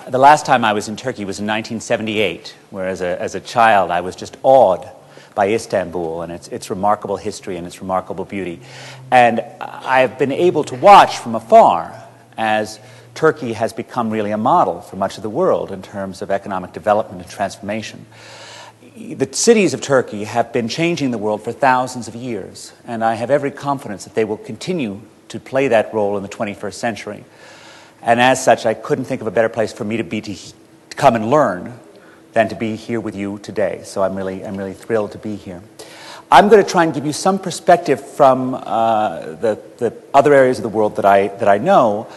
The last time I was in Turkey was in 1978, where as a child I was just awed by Istanbul and its remarkable history and its remarkable beauty. And I've been able to watch from afar as Turkey has become really a model for much of the world in terms of economic development and transformation. The cities of Turkey have been changing the world for thousands of years, and I have every confidence that they will continue to play that role in the 21st century. And as such, I couldn't think of a better place for me to be to come and learn than to be here with you today. So I'm really thrilled to be here. I'm going to try and give you some perspective from the other areas of the world that I know,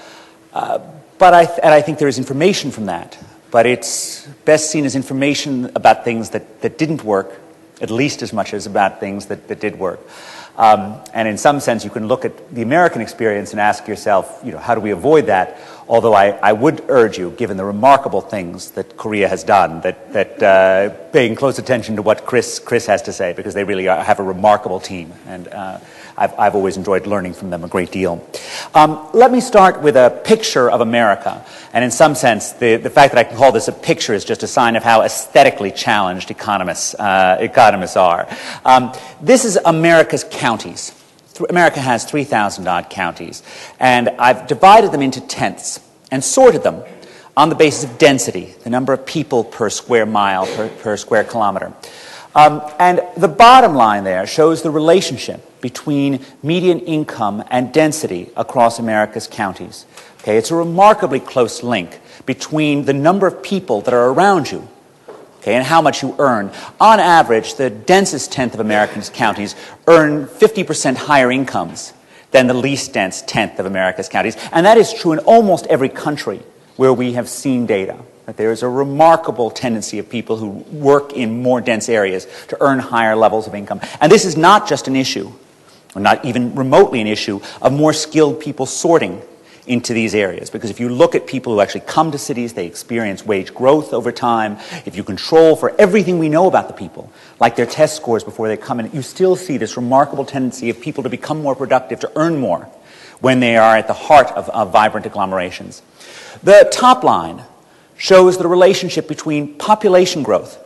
but I think there is information from that. But it's best seen as information about things that didn't work, at least as much as about things that did work. And in some sense, you can look at the American experience and ask yourself, how do we avoid that? Although I would urge you, given the remarkable things that Korea has done, that paying close attention to what Chris has to say, because they really have a remarkable team, and I've always enjoyed learning from them a great deal. Let me start with a picture of America, and in some sense, the fact that I can call this a picture is just a sign of how aesthetically challenged economists are. This is America's counties. America has 3,000-odd counties, and I've divided them into tenths and sorted them on the basis of density, the number of people per square mile, per square kilometer. And the bottom line there shows the relationship between median income and density across America's counties. Okay, it's a remarkably close link between the number of people that are around you, and how much you earn. On average, the densest tenth of America's counties earn 50% higher incomes than the least dense tenth of America's counties. And that is true in almost every country where we have seen data, that there is a remarkable tendency of people who work in more dense areas to earn higher levels of income. And this is not just an issue, or not even remotely an issue, of more skilled people sorting into these areas. Because if you look at people who actually come to cities, they experience wage growth over time. If you control for everything we know about the people, like their test scores before they come in, you still see this remarkable tendency of people to become more productive, to earn more, when they are at the heart of vibrant agglomerations. The top line shows the relationship between population growth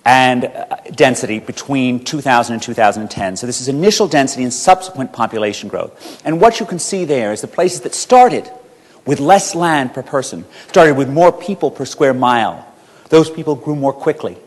and density between 2000 and 2010. So this is initial density and subsequent population growth. And what you can see there is the places that started with less land per person, started with more people per square mile. Those people grew more quickly.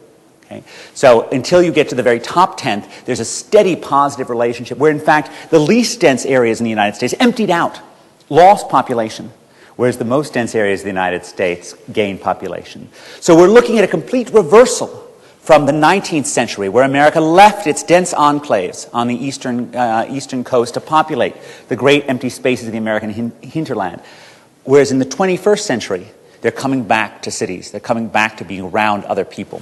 Okay? So until you get to the very top tenth, there's a steady positive relationship where, in fact, the least dense areas in the United States emptied out, lost population, whereas the most dense areas of the United States gained population. So we're looking at a complete reversal from the 19th century, where America left its dense enclaves on the eastern coast to populate the great empty spaces of the American hinterland. Whereas in the 21st century, they're coming back to cities. They're coming back to being around other people.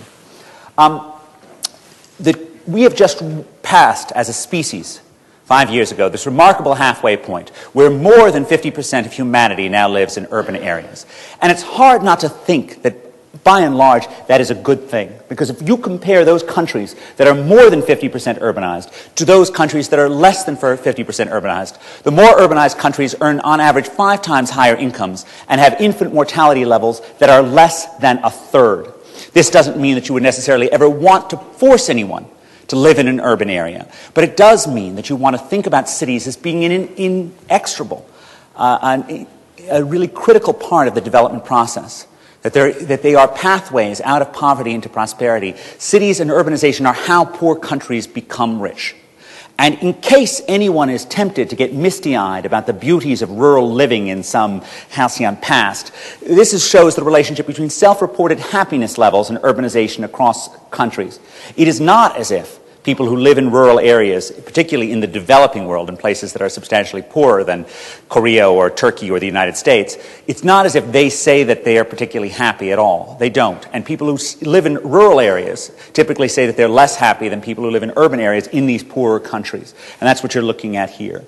We have just passed, as a species, 5 years ago, this remarkable halfway point where more than 50% of humanity now lives in urban areas. And it's hard not to think that, by and large, that is a good thing. Because if you compare those countries that are more than 50% urbanized to those countries that are less than 50% urbanized, the more urbanized countries earn, on average, 5 times higher incomes and have infant mortality levels that are less than a third. This doesn't mean that you would necessarily ever want to force anyone to live in an urban area. But it does mean that you want to think about cities as being an inexorable, a really critical part of the development process. That they are pathways out of poverty into prosperity. Cities and urbanization are how poor countries become rich. And in case anyone is tempted to get misty-eyed about the beauties of rural living in some halcyon past, this shows the relationship between self-reported happiness levels and urbanization across countries. It is not as if people who live in rural areas, particularly in the developing world, in places that are substantially poorer than Korea or Turkey or the United States, it's not as if they say that they are particularly happy at all. They don't. And people who live in rural areas typically say that they're less happy than people who live in urban areas in these poorer countries. And that's what you're looking at here.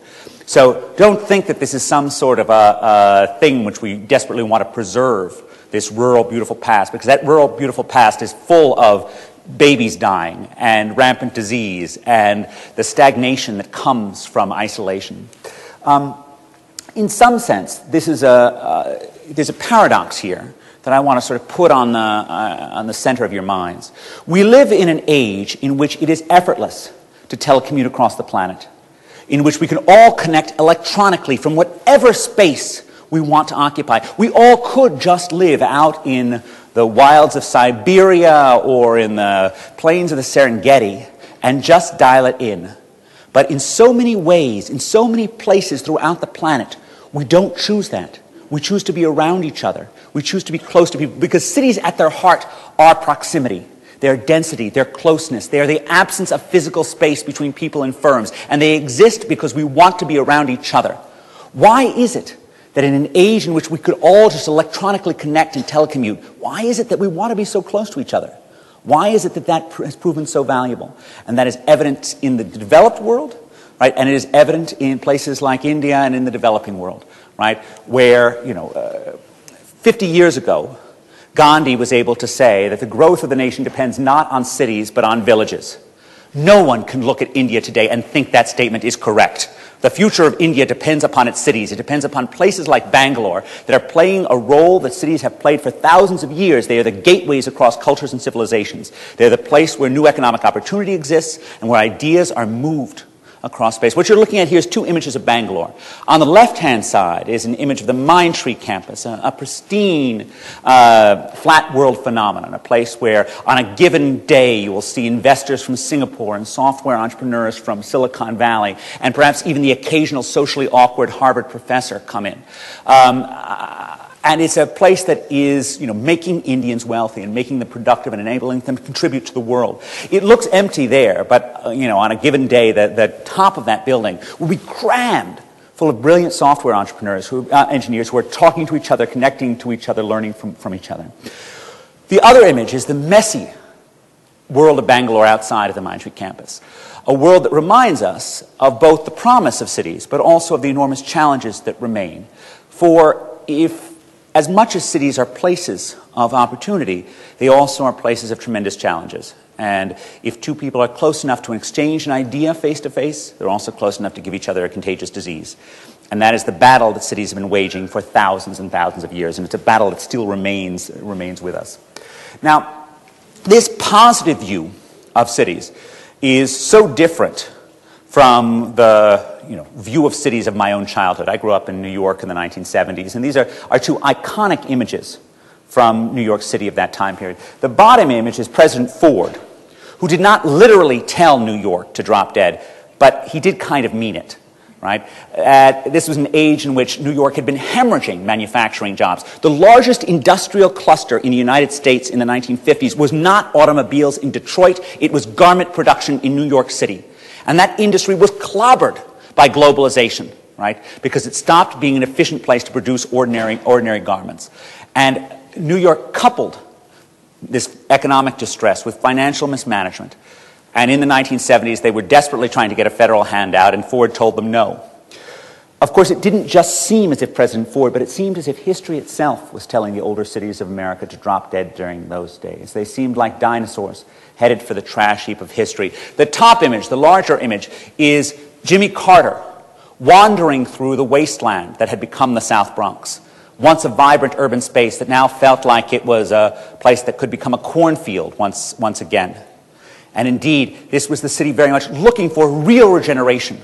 So don't think that this is some sort of a thing which we desperately want to preserve, this rural, beautiful past, because that rural, beautiful past is full of babies dying and rampant disease and the stagnation that comes from isolation. in some sense, there's a paradox here that I want to sort of put on the center of your minds. We live in an age in which it is effortless to telecommute across the planet, in which we can all connect electronically from whatever space we want to occupy. We all could just live out in the wilds of Siberia or in the plains of the Serengeti and just dial it in. But in so many ways, in so many places throughout the planet, we don't choose that. We choose to be around each other. We choose to be close to people, because cities at their heart are proximity. Their density, their closeness. They are the absence of physical space between people and firms. And they exist because we want to be around each other. Why is it that in an age in which we could all just electronically connect and telecommute, why is it that we want to be so close to each other? Why is it that that has proven so valuable? And that is evident in the developed world, right? And it is evident in places like India and in the developing world, right? Where, 50 years ago, Gandhi was able to say that the growth of the nation depends not on cities, but on villages. No one can look at India today and think that statement is correct. The future of India depends upon its cities. It depends upon places like Bangalore that are playing a role that cities have played for thousands of years. They are the gateways across cultures and civilizations. They're the place where new economic opportunity exists and where ideas are moved across space. What you're looking at here is two images of Bangalore. On the left-hand side is an image of the Mindtree campus, a pristine, flat world phenomenon, a place where on a given day you will see investors from Singapore and software entrepreneurs from Silicon Valley, and perhaps even the occasional socially awkward Harvard professor come in. And it's a place that is, making Indians wealthy and making them productive and enabling them to contribute to the world. It looks empty there, but, on a given day, the top of that building will be crammed full of brilliant software entrepreneurs, engineers who are talking to each other, connecting to each other, learning from each other. The other image is the messy world of Bangalore outside of the Mindtree campus, a world that reminds us of both the promise of cities, but also of the enormous challenges that remain. For as much as cities are places of opportunity, they also are places of tremendous challenges. And if two people are close enough to exchange an idea face-to-face, they're also close enough to give each other a contagious disease. And that is the battle that cities have been waging for thousands and thousands of years, and it's a battle that still remains with us. Now, this positive view of cities is so different from the view of cities of my own childhood. I grew up in New York in the 1970s, and these are two iconic images from New York City of that time period. The bottom image is President Ford, who did not literally tell New York to drop dead, but he did kind of mean it, right? This was an age in which New York had been hemorrhaging manufacturing jobs. The largest industrial cluster in the United States in the 1950s was not automobiles in Detroit, it was garment production in New York City. And that industry was clobbered by globalization, right? Because it stopped being an efficient place to produce ordinary garments. And New York coupled this economic distress with financial mismanagement. And in the 1970s, they were desperately trying to get a federal handout, and Ford told them no. Of course, it didn't just seem as if President Ford, but it seemed as if history itself was telling the older cities of America to drop dead during those days. They seemed like dinosaurs headed for the trash heap of history. The top image, the larger image, is Jimmy Carter wandering through the wasteland that had become the South Bronx. Once a vibrant urban space that now felt like it was a place that could become a cornfield once again. And indeed, this was the city very much looking for real regeneration.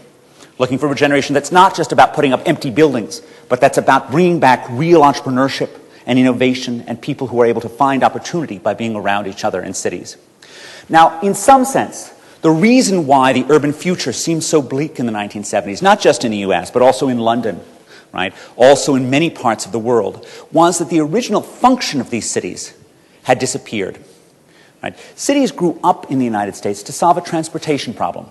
Looking for regeneration that's not just about putting up empty buildings, but that's about bringing back real entrepreneurship and innovation and people who are able to find opportunity by being around each other in cities. Now, in some sense, the reason why the urban future seemed so bleak in the 1970s, not just in the US, but also in London, right, also in many parts of the world, was that the original function of these cities had disappeared. Right? Cities grew up in the United States to solve a transportation problem.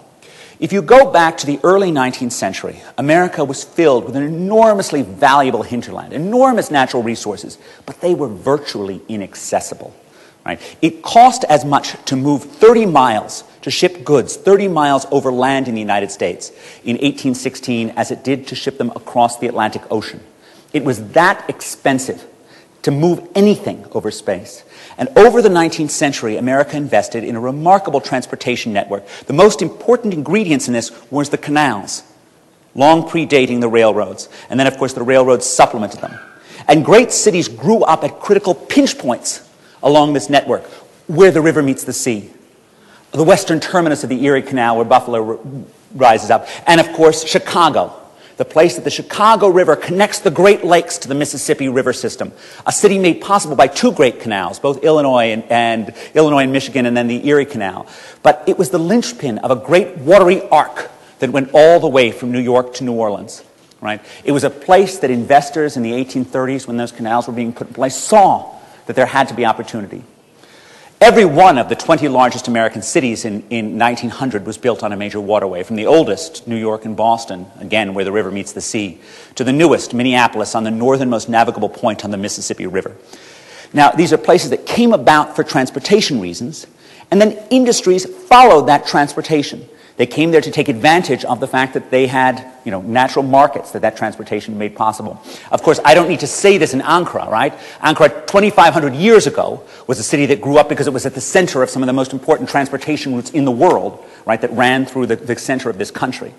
If you go back to the early 19th century, America was filled with an enormously valuable hinterland, enormous natural resources, but they were virtually inaccessible. Right? It cost as much to move 30 miles to ship goods 30 miles over land in the United States in 1816 as it did to ship them across the Atlantic Ocean. It was that expensive to move anything over space. And over the 19th century, America invested in a remarkable transportation network. The most important ingredients in this was the canals. long predating the railroads. And then, of course, the railroads supplemented them. And great cities grew up at critical pinch points along this network, where the river meets the sea. The western terminus of the Erie Canal, where Buffalo rises up. And, of course, Chicago, the place that the Chicago River connects the Great Lakes to the Mississippi River system, a city made possible by two great canals, both Illinois and Michigan, and then the Erie Canal. But it was the linchpin of a great watery arc that went all the way from New York to New Orleans. Right? It was a place that investors in the 1830s, when those canals were being put in place, saw that there had to be opportunity. Every one of the 20 largest American cities in 1900 was built on a major waterway, from the oldest, New York and Boston, again, where the river meets the sea, to the newest, Minneapolis, on the northernmost navigable point on the Mississippi River. Now, these are places that came about for transportation reasons, and then industries followed that transportation. They came there to take advantage of the fact that they had, natural markets that transportation made possible. Of course, I don't need to say this in Ankara, right? Ankara, 2,500 years ago, was a city that grew up because it was at the center of some of the most important transportation routes in the world, right, that ran through the center of this country.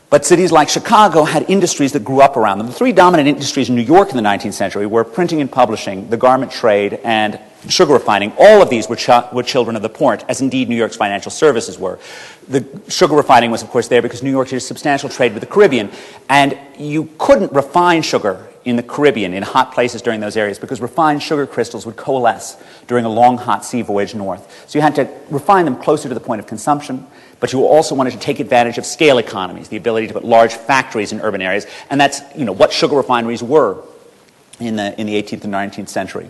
But cities like Chicago had industries that grew up around them. The three dominant industries in New York in the 19th century were printing and publishing, the garment trade, and sugar refining. All of these were children of the port, as indeed New York's financial services were. The sugar refining was, of course, there because New York did a substantial trade with the Caribbean, and you couldn't refine sugar in the Caribbean, in hot places during those areas, because refined sugar crystals would coalesce during a long, hot sea voyage north. So you had to refine them closer to the point of consumption, but you also wanted to take advantage of scale economies, the ability to put large factories in urban areas, and that's what sugar refineries were in the 18th and 19th century.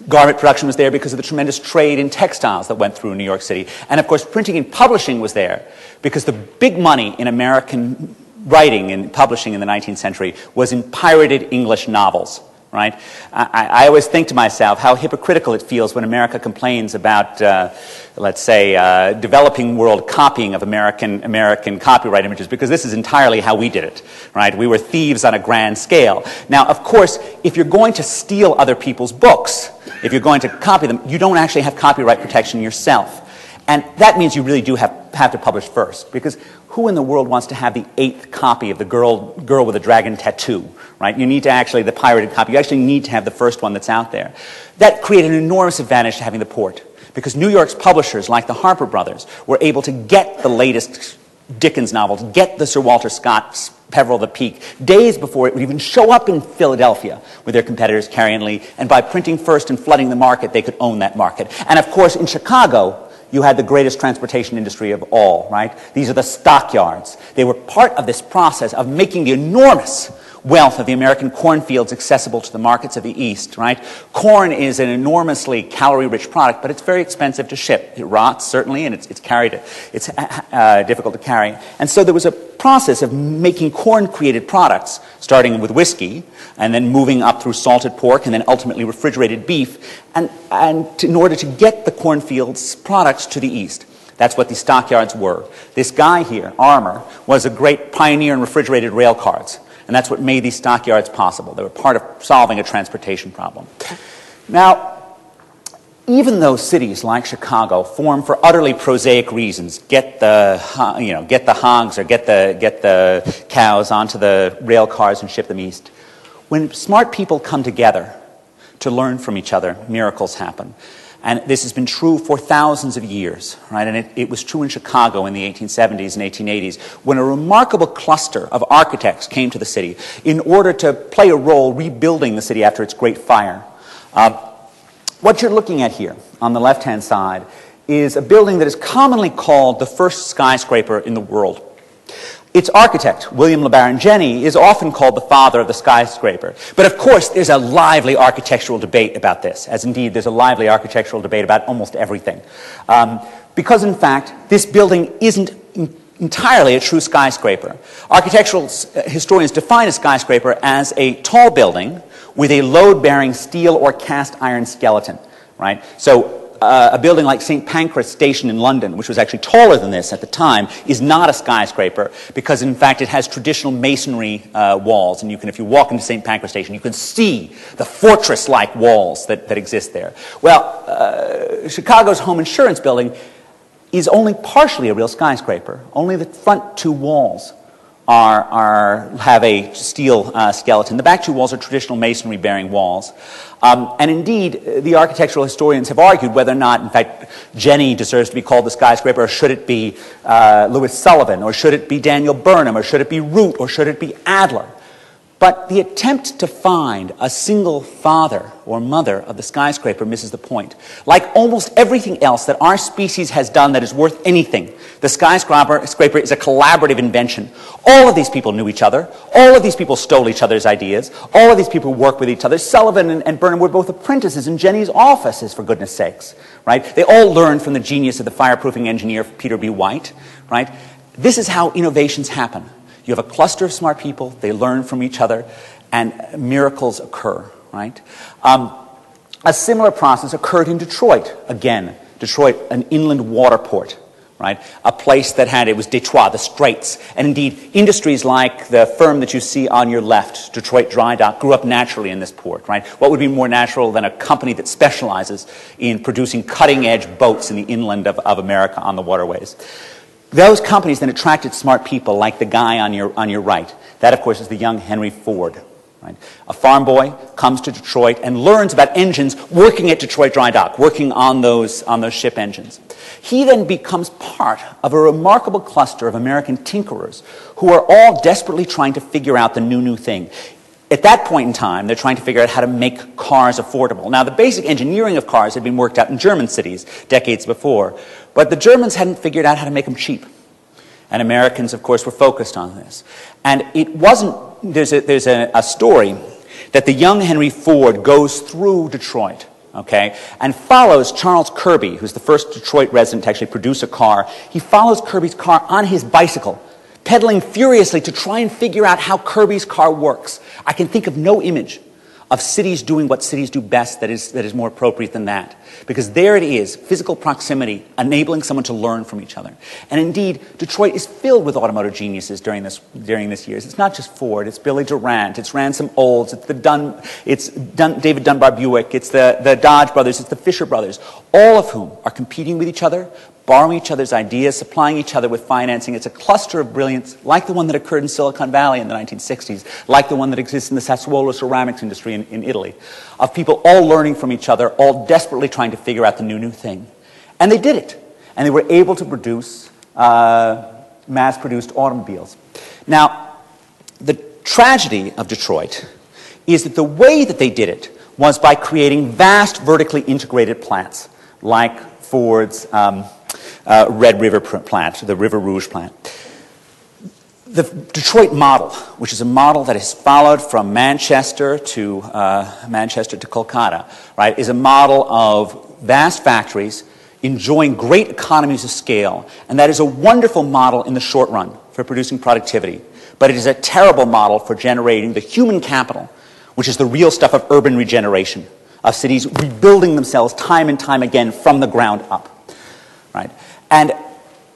Garment production was there because of the tremendous trade in textiles that went through New York City. And, of course, printing and publishing was there because the big money in American writing and publishing in the 19th century was in pirated English novels. Right? I always think to myself how hypocritical it feels when America complains about, let's say, developing world copying of American copyright images, because this is entirely how we did it. Right? We were thieves on a grand scale. Now, of course, if you're going to steal other people's books, if you're going to copy them, you don't actually have copyright protection yourself. And that means you really do have to publish first, because who in the world wants to have the 8th copy of the girl with a dragon tattoo, right? You need to actually, the pirated copy, you actually need to have the first one that's out there. That created an enormous advantage to having the port, because New York's publishers, like the Harper Brothers, were able to get the latest Dickens novels, get the Sir Walter Scott's Peveril the Peak, days before it would even show up in Philadelphia with their competitors, Carey and Lee, and by printing first and flooding the market, they could own that market. And of course, in Chicago, you had the greatest transportation industry of all, right? These are the stockyards. They were part of this process of making the enormous wealth of the American cornfields accessible to the markets of the East, right? Corn is an enormously calorie-rich product, but it's very expensive to ship. It rots, certainly, and it's difficult to carry. And so there was a process of making corn-created products, starting with whiskey, and then moving up through salted pork, and then ultimately refrigerated beef, and in order to get the cornfields' products to the East. That's what the stockyards were. This guy here, Armour, was a great pioneer in refrigerated rail cars. And that's what made these stockyards possible. They were part of solving a transportation problem. Now, even though cities like Chicago form for utterly prosaic reasons, get the hogs or get the cows onto the rail cars and ship them east, when smart people come together to learn from each other, miracles happen. And this has been true for thousands of years, right? And it was true in Chicago in the 1870s and 1880s, when a remarkable cluster of architects came to the city in order to play a role rebuilding the city after its great fire. What you're looking at here on the left-hand side is a building that is commonly called the first skyscraper in the world. Its architect, William LeBaron Jenney, is often called the father of the skyscraper. But of course, there's a lively architectural debate about this, as indeed there's a lively architectural debate about almost everything. Because in fact, this building isn't entirely a true skyscraper. Architectural historians define a skyscraper as a tall building with a load-bearing steel or cast iron skeleton, right? So a building like St. Pancras Station in London, which was actually taller than this at the time, is not a skyscraper because, in fact, it has traditional masonry walls. And if you walk into St. Pancras Station, you can see the fortress-like walls that exist there. Well, Chicago's home insurance building is only partially a real skyscraper. Only the front two walls have a steel skeleton. The back two walls are traditional masonry-bearing walls. And indeed, the architectural historians have argued whether or not, in fact, Jenny deserves to be called the skyscraper, or should it be Louis Sullivan, or should it be Daniel Burnham, or should it be Root, or should it be Adler? But the attempt to find a single father or mother of the skyscraper misses the point. Like almost everything else that our species has done that is worth anything, the skyscraper is a collaborative invention. All of these people knew each other. All of these people stole each other's ideas. All of these people worked with each other. Sullivan and Burnham were both apprentices in Jenny's offices, for goodness sakes. Right? They all learned from the genius of the fireproofing engineer Peter B. White. Right? This is how innovations happen. You have a cluster of smart people, they learn from each other, and miracles occur, right? A similar process occurred in Detroit. Again, Detroit, an inland water port, right? A place that had, it was Detroit, the Straits. And indeed, industries like the firm that you see on your left, Detroit Dry Dock, grew up naturally in this port, right? What would be more natural than a company that specializes in producing cutting-edge boats in the inland of America on the waterways? Those companies then attracted smart people like the guy on your right. That, of course, is the young Henry Ford. Right? A farm boy comes to Detroit and learns about engines working at Detroit Dry Dock, working on those ship engines. He then becomes part of a remarkable cluster of American tinkerers who are all desperately trying to figure out the new thing. At that point in time, they're trying to figure out how to make cars affordable. Now, the basic engineering of cars had been worked out in German cities decades before, but the Germans hadn't figured out how to make them cheap. And Americans, of course, were focused on this. And it wasn't, there's a story that the young Henry Ford goes through Detroit, okay, and follows Charles Kirby, who's the first Detroit resident to actually produce a car. He follows Kirby's car on his bicycle, pedaling furiously to try and figure out how Kirby's car works. I can think of no image of cities doing what cities do best that is more appropriate than that. Because there it is, physical proximity, enabling someone to learn from each other. And indeed, Detroit is filled with automotive geniuses during this years. It's not just Ford, it's Billy Durant, it's Ransom Olds, it's David Dunbar Buick, it's the Dodge brothers, it's the Fisher brothers, all of whom are competing with each other, borrowing each other's ideas, supplying each other with financing. It's a cluster of brilliance like the one that occurred in Silicon Valley in the 1960s, like the one that exists in the Sassuolo ceramics industry in Italy, of people all learning from each other, all desperately trying to figure out the new thing. And they did it. And they were able to produce mass-produced automobiles. Now, the tragedy of Detroit is that the way that they did it was by creating vast vertically integrated plants, like Ford's Red River plant, the River Rouge plant. The Detroit model, which is a model that is followed from Manchester to Kolkata, right, is a model of vast factories enjoying great economies of scale, and that is a wonderful model in the short run for producing productivity. But it is a terrible model for generating the human capital, which is the real stuff of urban regeneration, of cities rebuilding themselves time and time again from the ground up. Right? And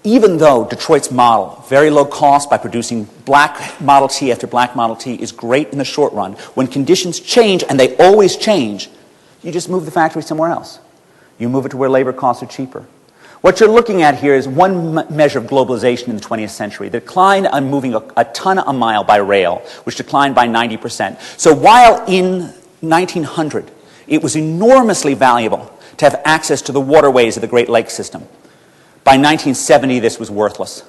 even though Detroit's model, very low cost by producing black Model T after black Model T, is great in the short run, when conditions change, and they always change, you just move the factory somewhere else. You move it to where labor costs are cheaper. What you're looking at here is one measure of globalization in the 20th century, the decline on moving a ton a mile by rail, which declined by 90%. So while in 1900 it was enormously valuable to have access to the waterways of the Great Lakes system, by 1970, this was worthless,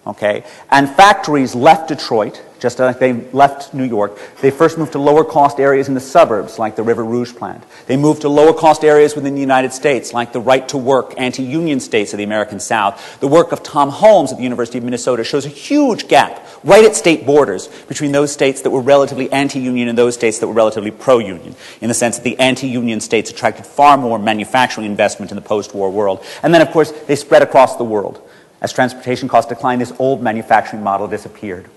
okay? And factories left Detroit, just like they left New York. They first moved to lower-cost areas in the suburbs, like the River Rouge plant. They moved to lower-cost areas within the United States, like the right-to-work, anti-union states of the American South. The work of Tom Holmes at the University of Minnesota shows a huge gap right at state borders between those states that were relatively anti-union and those states that were relatively pro-union, in the sense that the anti-union states attracted far more manufacturing investment in the post-war world. And then, of course, they spread across the world. As transportation costs declined, this old manufacturing model disappeared.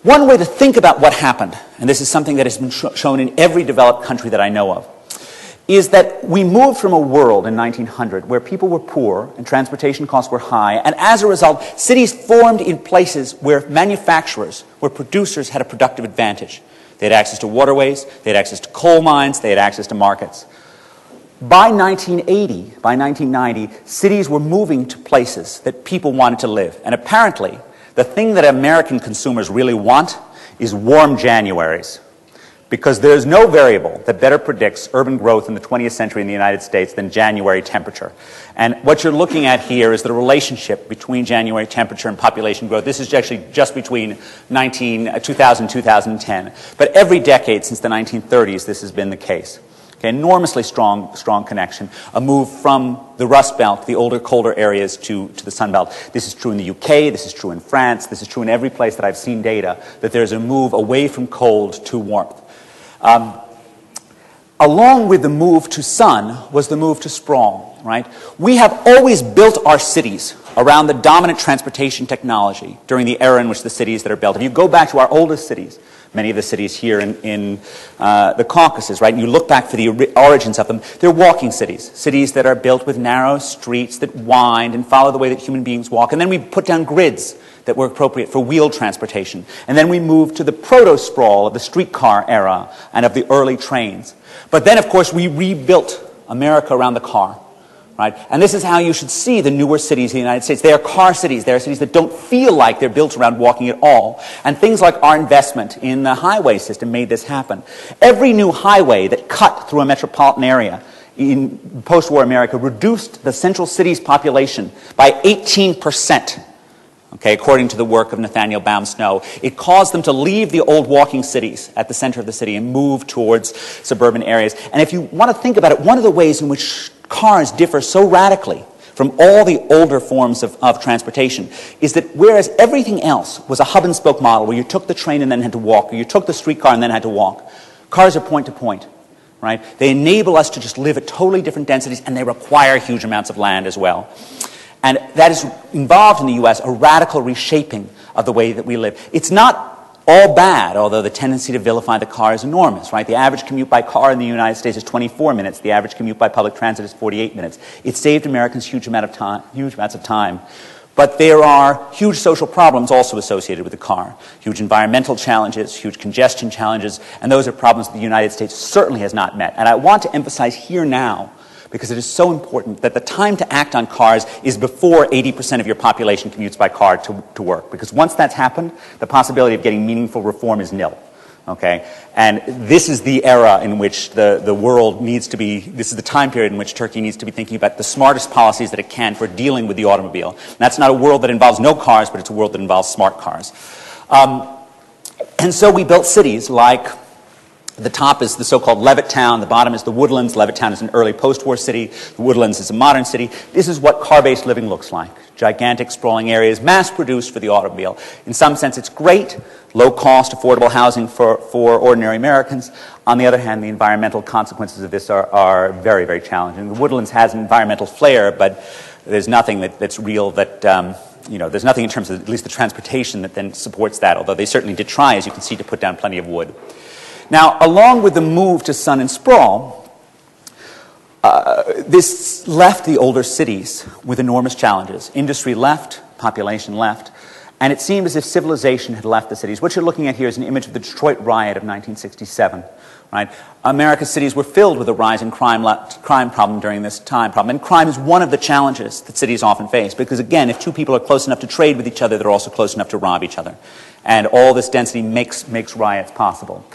One way to think about what happened, and this is something that has been shown in every developed country that I know of, is that we moved from a world in 1900 where people were poor and transportation costs were high, and as a result, cities formed in places where manufacturers, where producers had a productive advantage. They had access to waterways, they had access to coal mines, they had access to markets. By 1980, by 1990, cities were moving to places that people wanted to live, and apparently The thing that American consumers really want is warm Januaries, because there's no variable that better predicts urban growth in the 20th century in the United States than January temperature. And what you're looking at here is the relationship between January temperature and population growth. This is actually just between 2000 and 2010. But every decade since the 1930s, this has been the case. Okay, enormously strong connection. A move from the Rust Belt, the older, colder areas, to the Sun Belt. This is true in the UK, this is true in France, this is true in every place that I've seen data, that there's a move away from cold to warmth. Along with the move to sun was the move to sprawl, right? We have always built our cities around the dominant transportation technology during the era in which the cities that are built. If you go back to our oldest cities, many of the cities here in the Caucasus, right, and you look back for the origins of them, they're walking cities, cities that are built with narrow streets that wind and follow the way that human beings walk. And then we put down grids that were appropriate for wheeled transportation. And then we moved to the proto-sprawl of the streetcar era and of the early trains. But then, of course, we rebuilt America around the car, right? And this is how you should see the newer cities in the United States. They are car cities. They are cities that don't feel like they're built around walking at all. And things like our investment in the highway system made this happen. Every new highway that cut through a metropolitan area in post-war America reduced the central city's population by 18%. Okay, according to the work of Nathaniel Baum Snow. It caused them to leave the old walking cities at the center of the city and move towards suburban areas. And if you want to think about it, one of the ways in which cars differ so radically from all the older forms of transportation is that whereas everything else was a hub-and-spoke model where you took the train and then had to walk, or you took the streetcar and then had to walk, cars are point-to-point. Right? They enable us to just live at totally different densities, and they require huge amounts of land as well. And that is involved in the U.S. a radical reshaping of the way that we live. It's not all bad, although the tendency to vilify the car is enormous, right? The average commute by car in the United States is 24 minutes. The average commute by public transit is 48 minutes. It saved Americans huge amounts of time. But there are huge social problems also associated with the car. Huge environmental challenges, huge congestion challenges, and those are problems that the United States certainly has not met. And I want to emphasize here now, because it is so important, that the time to act on cars is before 80% of your population commutes by car to work. Because once that's happened, the possibility of getting meaningful reform is nil. Okay? And this is the era in which the world needs to be, this is the time period in which Turkey needs to be thinking about the smartest policies that it can for dealing with the automobile. And that's not a world that involves no cars, but it's a world that involves smart cars. And so we built cities like, the top is the so-called Levittown, the bottom is the Woodlands. Levittown is an early post-war city. The Woodlands is a modern city. This is what car-based living looks like. Gigantic, sprawling areas, mass-produced for the automobile. In some sense, it's great, low-cost, affordable housing for ordinary Americans. On the other hand, the environmental consequences of this are very, very challenging. The Woodlands has an environmental flair, but there's nothing that's real that, there's nothing in terms of at least the transportation that then supports that, although they certainly did try, as you can see, to put down plenty of wood. Now, along with the move to sun and sprawl, this left the older cities with enormous challenges. Industry left, population left, and it seemed as if civilization had left the cities. What you're looking at here is an image of the Detroit riot of 1967. Right? America's cities were filled with a rising crime problem during this time. And crime is one of the challenges that cities often face, because again, if two people are close enough to trade with each other, they're also close enough to rob each other. And all this density makes riots possible.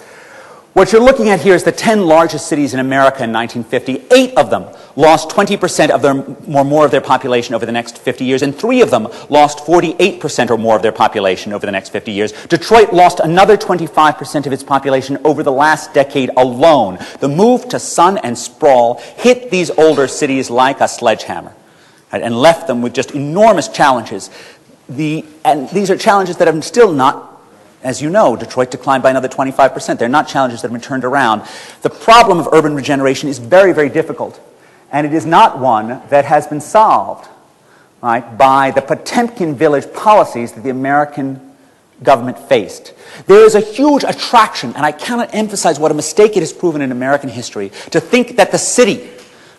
What you're looking at here is the 10 largest cities in America in 1950. 8 of them lost 20% of their or more of their population over the next 50 years, and 3 of them lost 48% or more of their population over the next 50 years. Detroit lost another 25% of its population over the last decade alone. The move to sun and sprawl hit these older cities like a sledgehammer, right, and left them with just enormous challenges. And these are challenges that have still not, as you know, Detroit declined by another 25%. They're not challenges that have been turned around. The problem of urban regeneration is very, very difficult. And it is not one that has been solved, right, by the Potemkin village policies that the American government faced. There is a huge attraction, and I cannot emphasize what a mistake it has proven in American history, to think that the city,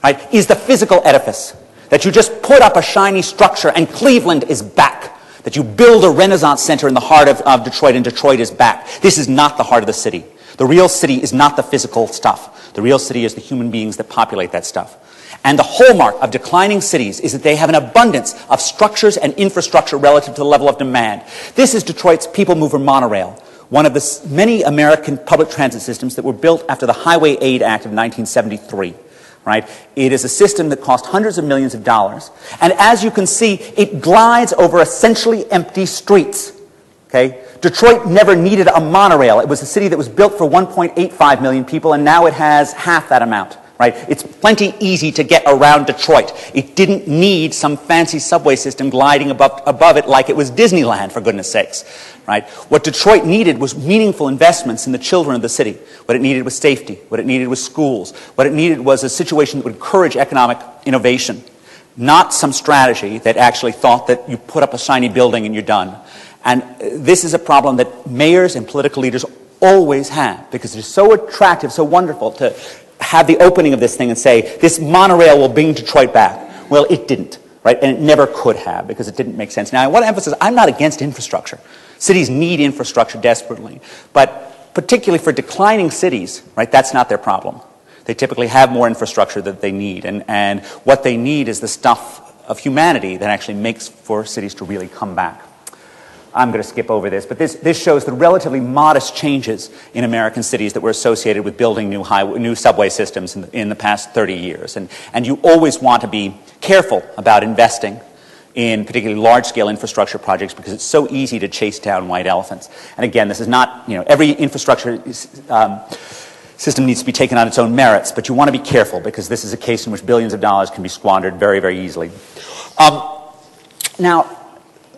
right, is the physical edifice, that you just put up a shiny structure and Cleveland is back. That you build a Renaissance center in the heart of Detroit, and Detroit is back. This is not the heart of the city. The real city is not the physical stuff. The real city is the human beings that populate that stuff. And the hallmark of declining cities is that they have an abundance of structures and infrastructure relative to the level of demand. This is Detroit's People Mover monorail, one of the many American public transit systems that were built after the Highway Aid Act of 1973. Right? It is a system that cost hundreds of millions of dollars. And as you can see, it glides over essentially empty streets. Okay? Detroit never needed a monorail. It was a city that was built for 1.85 million people, and now it has half that amount. Right? It's plenty easy to get around Detroit. It didn't need some fancy subway system gliding above it like it was Disneyland, for goodness sakes. Right? What Detroit needed was meaningful investments in the children of the city. What it needed was safety. What it needed was schools. What it needed was a situation that would encourage economic innovation, not some strategy that actually thought that you put up a shiny building and you're done. And this is a problem that mayors and political leaders always have, because it is so attractive, so wonderful to have the opening of this thing and say, this monorail will bring Detroit back. Well, it didn't, right? And it never could have, because it didn't make sense. Now, I want to emphasize, I'm not against infrastructure. Cities need infrastructure desperately. But particularly for declining cities, right, that's not their problem. They typically have more infrastructure that they need. And what they need is the stuff of humanity that actually makes for cities to really come back. I'm going to skip over this, but this shows the relatively modest changes in American cities that were associated with building new subway systems in the past 30 years. And you always want to be careful about investing in particularly large-scale infrastructure projects, because it's so easy to chase down white elephants. And again, this is not, every infrastructure system needs to be taken on its own merits, but you want to be careful, because this is a case in which billions of dollars can be squandered very, very easily. Now,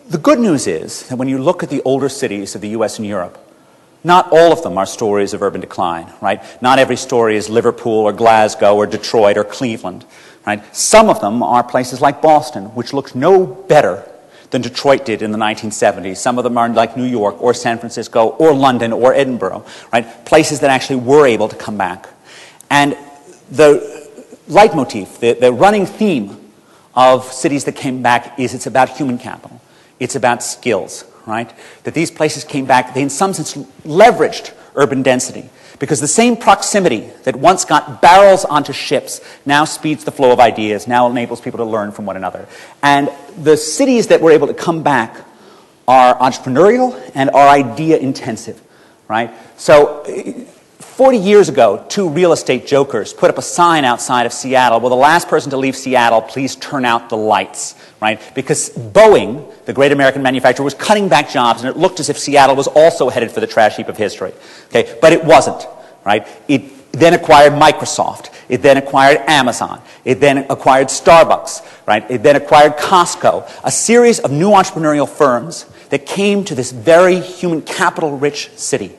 the good news is that when you look at the older cities of the US and Europe, not all of them are stories of urban decline, right? Not every story is Liverpool or Glasgow or Detroit or Cleveland, right? Some of them are places like Boston, which looks no better than Detroit did in the 1970s. Some of them are like New York or San Francisco or London or Edinburgh, right? Places that actually were able to come back. And the leitmotif, the running theme of cities that came back is it's about human capital. It's about skills, right? That these places came back, they in some sense leveraged urban density, because the same proximity that once got barrels onto ships now speeds the flow of ideas, now enables people to learn from one another. And the cities that were able to come back are entrepreneurial and are idea intensive, right? So 40 years ago, two real estate jokers put up a sign outside of Seattle, well, the last person to leave Seattle, please turn out the lights, right? Because Boeing, the great American manufacturer, was cutting back jobs, and it looked as if Seattle was also headed for the trash heap of history, okay? But it wasn't, right? It then acquired Microsoft. It then acquired Amazon. It then acquired Starbucks, right? It then acquired Costco, a series of new entrepreneurial firms that came to this very human capital-rich city,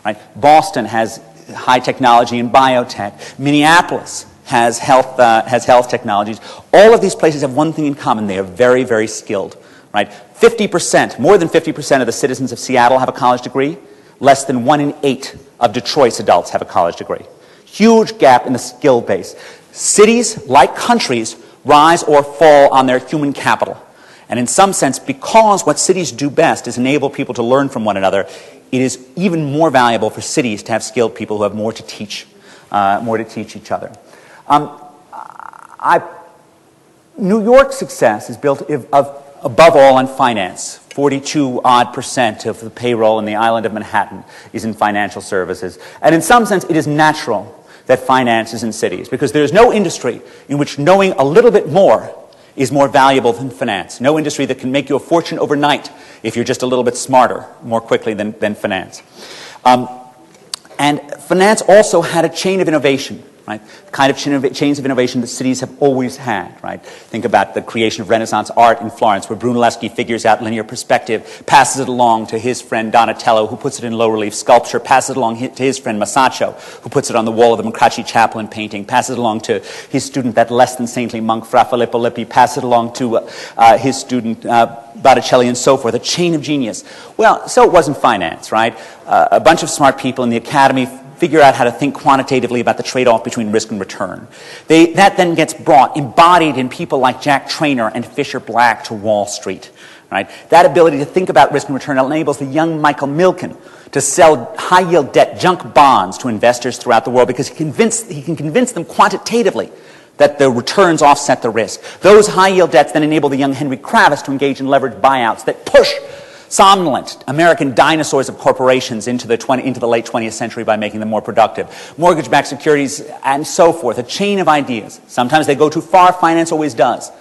right? Boston has high technology and biotech. Minneapolis has health technologies. All of these places have one thing in common. They are very, very skilled, right? 50%, more than 50% of the citizens of Seattle have a college degree. Less than 1 in 8 of Detroit's adults have a college degree. Huge gap in the skill base. Cities, like countries, rise or fall on their human capital. And in some sense, because what cities do best is enable people to learn from one another, it is even more valuable for cities to have skilled people who have more to teach each other. New York's success is built above all on finance. 42% of the payroll in the island of Manhattan is in financial services. And in some sense, it is natural that finance is in cities, because there is no industry in which knowing a little bit more is more valuable than finance. No industry that can make you a fortune overnight if you're just a little bit smarter more quickly than finance. And finance also had a chain of innovation, right? The kind of chains of innovation that cities have always had, right? Think about the creation of Renaissance art in Florence, where Brunelleschi figures out linear perspective, passes it along to his friend Donatello, who puts it in low-relief sculpture, passes it along to his friend Masaccio, who puts it on the wall of the Mancracci Chapel in painting, passes it along to his student, that less than saintly monk, Fra Filippo Lippi, passes it along to his student, Botticelli, and so forth, a chain of genius. Well, so it was in finance, right? A bunch of smart people in the academy figure out how to think quantitatively about the trade-off between risk and return. That then gets brought, embodied in people like Jack Traynor and Fisher Black to Wall Street. Right? That ability to think about risk and return enables the young Michael Milken to sell high-yield debt, junk bonds to investors throughout the world, because he can convince them quantitatively that the returns offset the risk. Those high-yield debts then enable the young Henry Kravis to engage in leveraged buyouts that push somnolent American dinosaurs of corporations into the late 20th century by making them more productive. Mortgage-backed securities and so forth, a chain of ideas. Sometimes they go too far, finance always does.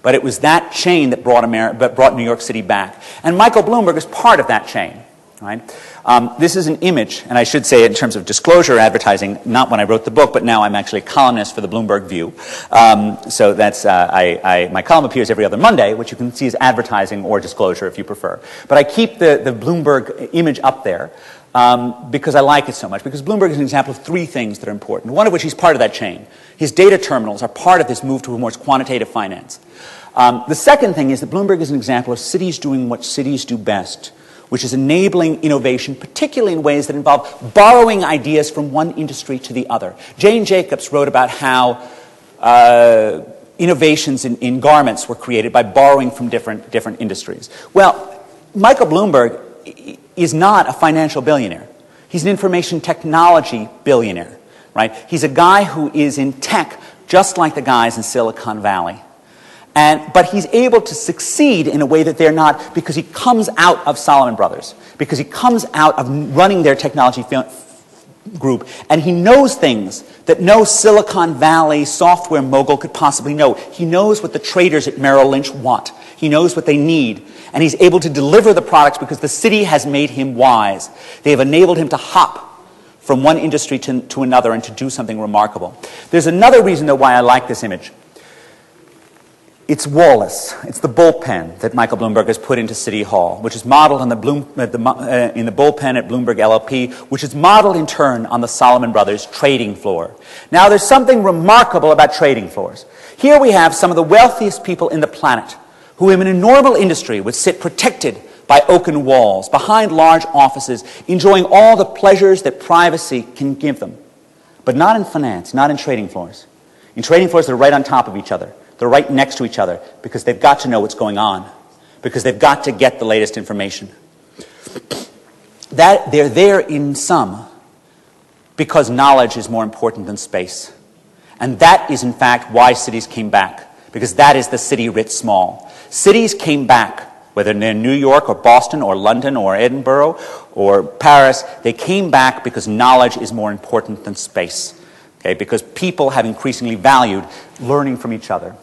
But it was that chain that brought New York City back. And Michael Bloomberg is part of that chain. Right? This is an image, and I should say in terms of disclosure advertising, not when I wrote the book, but now I'm actually a columnist for the Bloomberg View. So that's, my column appears every other Monday, which you can see as advertising or disclosure if you prefer. But I keep the Bloomberg image up there because I like it so much, because Bloomberg is an example of three things that are important, one of which he's part of that chain. His data terminals are part of this move towards quantitative finance. The second thing is that Bloomberg is an example of cities doing what cities do best, which is enabling innovation, particularly in ways that involve borrowing ideas from one industry to the other. Jane Jacobs wrote about how innovations in garments were created by borrowing from different industries. Well, Michael Bloomberg is not a financial billionaire. He's an information technology billionaire, right? He's a guy who is in tech just like the guys in Silicon Valley. But he's able to succeed in a way that they're not, because he comes out of Salomon Brothers, because he comes out of running their technology group, and he knows things that no Silicon Valley software mogul could possibly know. He knows what the traders at Merrill Lynch want. He knows what they need, and he's able to deliver the products because the city has made him wise. They have enabled him to hop from one industry to another and to do something remarkable. There's another reason, though, why I like this image. It's Wallace. It's the bullpen that Michael Bloomberg has put into City Hall, which is modeled on in the bullpen at Bloomberg LLP, which is modeled in turn on the Salomon Brothers trading floor. Now, there's something remarkable about trading floors. Here we have some of the wealthiest people in the planet who in a normal industry would sit protected by oaken walls, behind large offices, enjoying all the pleasures that privacy can give them. But not in finance, not in trading floors. In trading floors, they're right on top of each other. They're right next to each other because they've got to know what's going on, because they've got to get the latest information. That they're there in sum because knowledge is more important than space. And that is, in fact, why cities came back, because that is the city writ small. Cities came back, whether they're New York or Boston or London or Edinburgh or Paris, they came back because knowledge is more important than space. Okay, because people have increasingly valued learning from each other.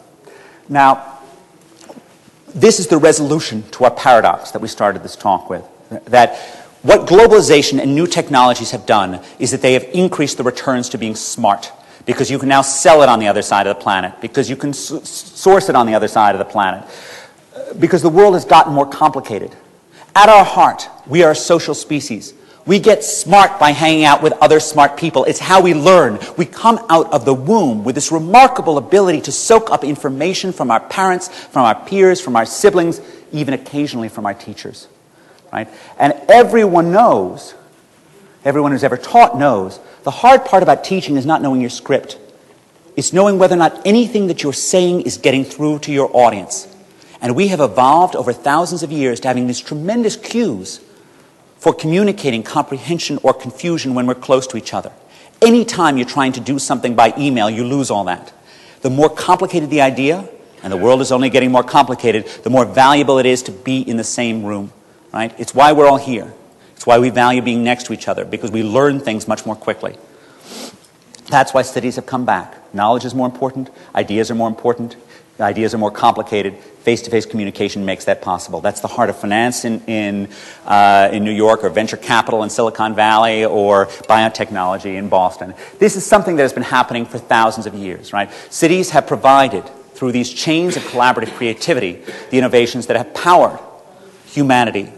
Now, this is the resolution to our paradox that we started this talk with, that what globalization and new technologies have done is that they have increased the returns to being smart, because you can now sell it on the other side of the planet, because you can source it on the other side of the planet, because the world has gotten more complicated. At our heart, we are a social species. We get smart by hanging out with other smart people. It's how we learn. We come out of the womb with this remarkable ability to soak up information from our parents, from our peers, from our siblings, even occasionally from our teachers. Right? And everyone knows, everyone who's ever taught knows, the hard part about teaching is not knowing your script. It's knowing whether or not anything that you're saying is getting through to your audience. And we have evolved over thousands of years to having these tremendous cues for communicating comprehension or confusion when we're close to each other. Anytime you're trying to do something by email, you lose all that. The more complicated the idea, and the world is only getting more complicated, the more valuable it is to be in the same room. Right? It's why we're all here. It's why we value being next to each other, because we learn things much more quickly. That's why cities have come back. Knowledge is more important. Ideas are more important. Ideas are more complicated. Face-to-face communication makes that possible. That's the heart of finance in New York, or venture capital in Silicon Valley, or biotechnology in Boston. This is something that has been happening for thousands of years. Right? Cities have provided, through these chains of collaborative creativity, the innovations that have powered humanity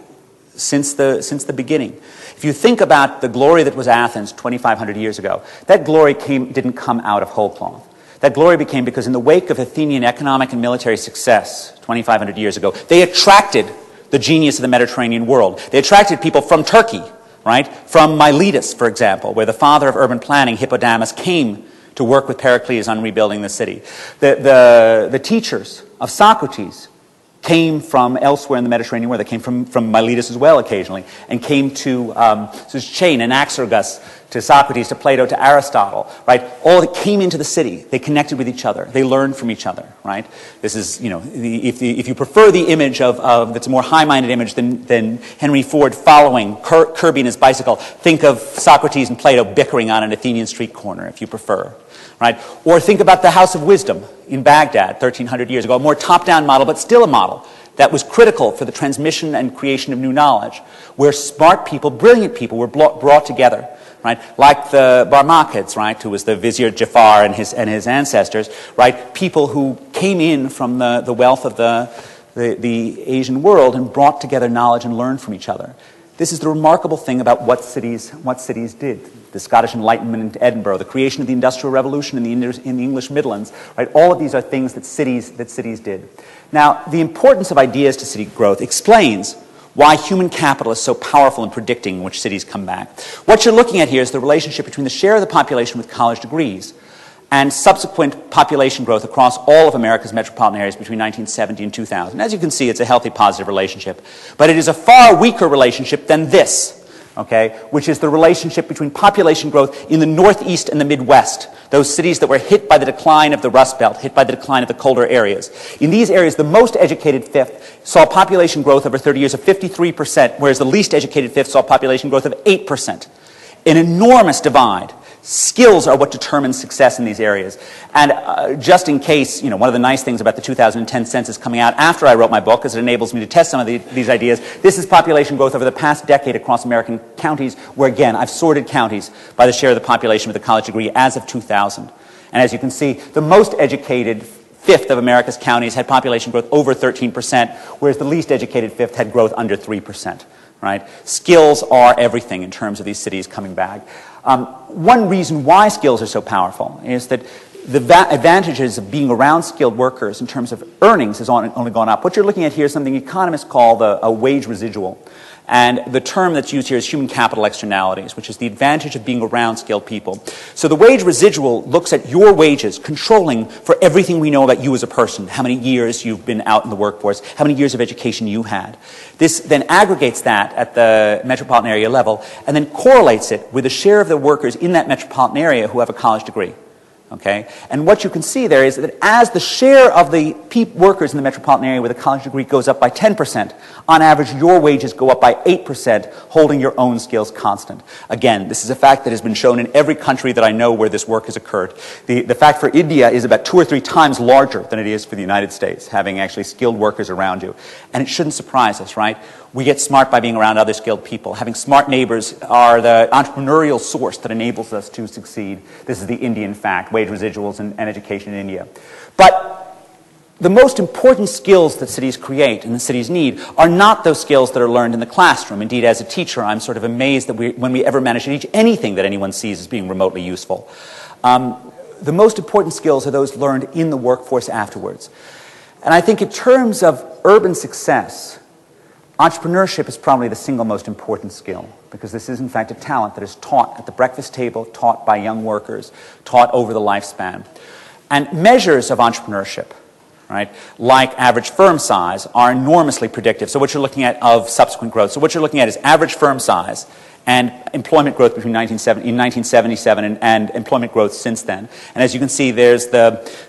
since the beginning. If you think about the glory that was Athens 2,500 years ago, that glory didn't come out of whole cloth. That glory became because in the wake of Athenian economic and military success 2,500 years ago, they attracted the genius of the Mediterranean world. They attracted people from Turkey, right? From Miletus, for example, where the father of urban planning, Hippodamus, came to work with Pericles on rebuilding the city. The teachers of Socrates came from elsewhere in the Mediterranean world. They came from Miletus as well occasionally, and came to this chain, Anaxagoras, to Socrates, to Plato, to Aristotle, right? All that came into the city. They connected with each other. They learned from each other, right? This is, you know, if you prefer the image of that's a more high-minded image than Henry Ford following Kirby in his bicycle, think of Socrates and Plato bickering on an Athenian street corner, if you prefer. Right? Or think about the House of Wisdom in Baghdad 1,300 years ago, a more top-down model, but still a model that was critical for the transmission and creation of new knowledge, where smart people, brilliant people were brought together, right? Like the Barmakids, right, who was the Vizier Jafar and his ancestors, right? People who came in from the wealth of the Asian world and brought together knowledge and learned from each other. This is the remarkable thing about what cities did. The Scottish Enlightenment in Edinburgh, the creation of the Industrial Revolution in the English Midlands, right? All of these are things that cities did. Now, the importance of ideas to city growth explains why human capital is so powerful in predicting which cities come back. What you're looking at here is the relationship between the share of the population with college degrees and subsequent population growth across all of America's metropolitan areas between 1970 and 2000. As you can see, it's a healthy, positive relationship. But it is a far weaker relationship than this, okay, which is the relationship between population growth in the Northeast and the Midwest, those cities that were hit by the decline of the Rust Belt, hit by the decline of the colder areas. In these areas, the most educated fifth saw population growth over 30 years of 53%, whereas the least educated fifth saw population growth of 8%. An enormous divide. Skills are what determines success in these areas. And just in case, you know, one of the nice things about the 2010 census coming out after I wrote my book is it enables me to test some of these ideas. This is population growth over the past decade across American counties, where, again, I've sorted counties by the share of the population with a college degree as of 2000. And as you can see, the most educated fifth of America's counties had population growth over 13%, whereas the least educated fifth had growth under 3%. Right? Skills are everything in terms of these cities coming back. One reason why skills are so powerful is that the advantages of being around skilled workers in terms of earnings has only gone up. What you're looking at here is something economists call a wage residual. And the term that's used here is human capital externalities, which is the advantage of being around skilled people. So the wage residual looks at your wages, controlling for everything we know about you as a person, how many years you've been out in the workforce, how many years of education you had. This then aggregates that at the metropolitan area level and then correlates it with the share of the workers in that metropolitan area who have a college degree. Okay? And what you can see there is that as the share of the workers in the metropolitan area with a college degree goes up by 10%, on average your wages go up by 8%, holding your own skills constant. Again, this is a fact that has been shown in every country that I know where this work has occurred. The fact for India is about 2 or 3 times larger than it is for the United States, having actually skilled workers around you. And it shouldn't surprise us, right? We get smart by being around other skilled people. Having smart neighbors are the entrepreneurial source that enables us to succeed. This is the Indian fact, wage residuals and education in India. But the most important skills that cities create and the cities need are not those skills that are learned in the classroom. Indeed, as a teacher, I'm sort of amazed that when we ever manage to teach anything that anyone sees as being remotely useful. The most important skills are those learned in the workforce afterwards. And I think in terms of urban success, entrepreneurship is probably the single most important skill, because this is in fact a talent that is taught at the breakfast table, taught by young workers, taught over the lifespan. And measures of entrepreneurship, right, like average firm size, are enormously predictive. So what you're looking at of subsequent growth. So what you're looking at is average firm size and employment growth between 1977 and employment growth since then. And as you can see, there's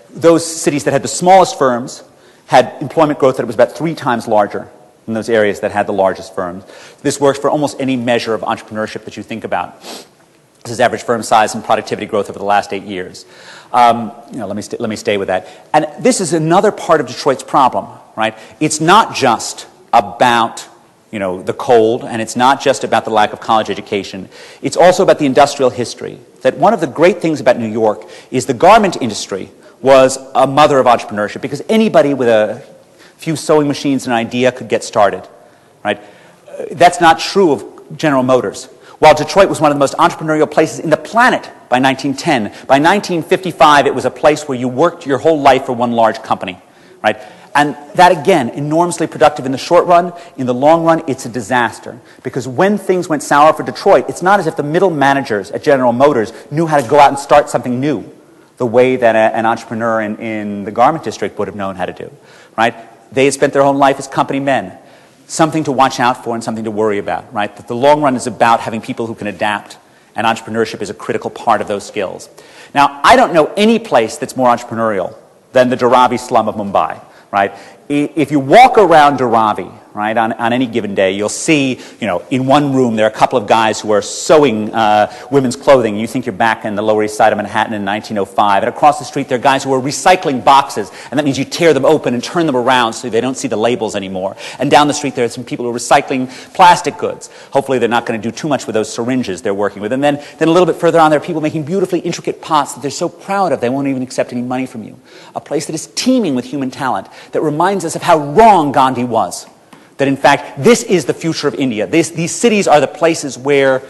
those cities that had the smallest firms had employment growth that was about 3 times larger in those areas that had the largest firms. This works for almost any measure of entrepreneurship that you think about. This is average firm size and productivity growth over the last 8 years. Let me stay with that. And this is another part of Detroit's problem, right? It's not just about the cold, and it's not just about the lack of college education. It's also about the industrial history. That one of the great things about New York is the garment industry was a mother of entrepreneurship, because anybody with a few sewing machines and an idea could get started, right? That's not true of General Motors. While Detroit was one of the most entrepreneurial places in the planet by 1910, by 1955 it was a place where you worked your whole life for one large company, right? And that, again, enormously productive in the short run. In the long run, it's a disaster. Because when things went sour for Detroit, it's not as if the middle managers at General Motors knew how to go out and start something new, the way that an entrepreneur in the garment district would have known how to do, right? they had spent their whole life as company men. Something to watch out for and something to worry about, right? That the long run is about having people who can adapt, and entrepreneurship is a critical part of those skills. Now, I don't know any place that's more entrepreneurial than the Dharavi slum of Mumbai, right? If you walk around Dharavi, right, on any given day, you'll see, in one room there are a couple of guys who are sewing women's clothing. You think you're back in the Lower East Side of Manhattan in 1905. And across the street there are guys who are recycling boxes, and that means you tear them open and turn them around so they don't see the labels anymore. And down the street there are some people who are recycling plastic goods. Hopefully they're not going to do too much with those syringes they're working with. And then a little bit further on there are people making beautifully intricate pots that they're so proud of they won't even accept any money from you. A place that is teeming with human talent that reminds us of how wrong Gandhi was. That in fact, this is the future of India. These cities are the places where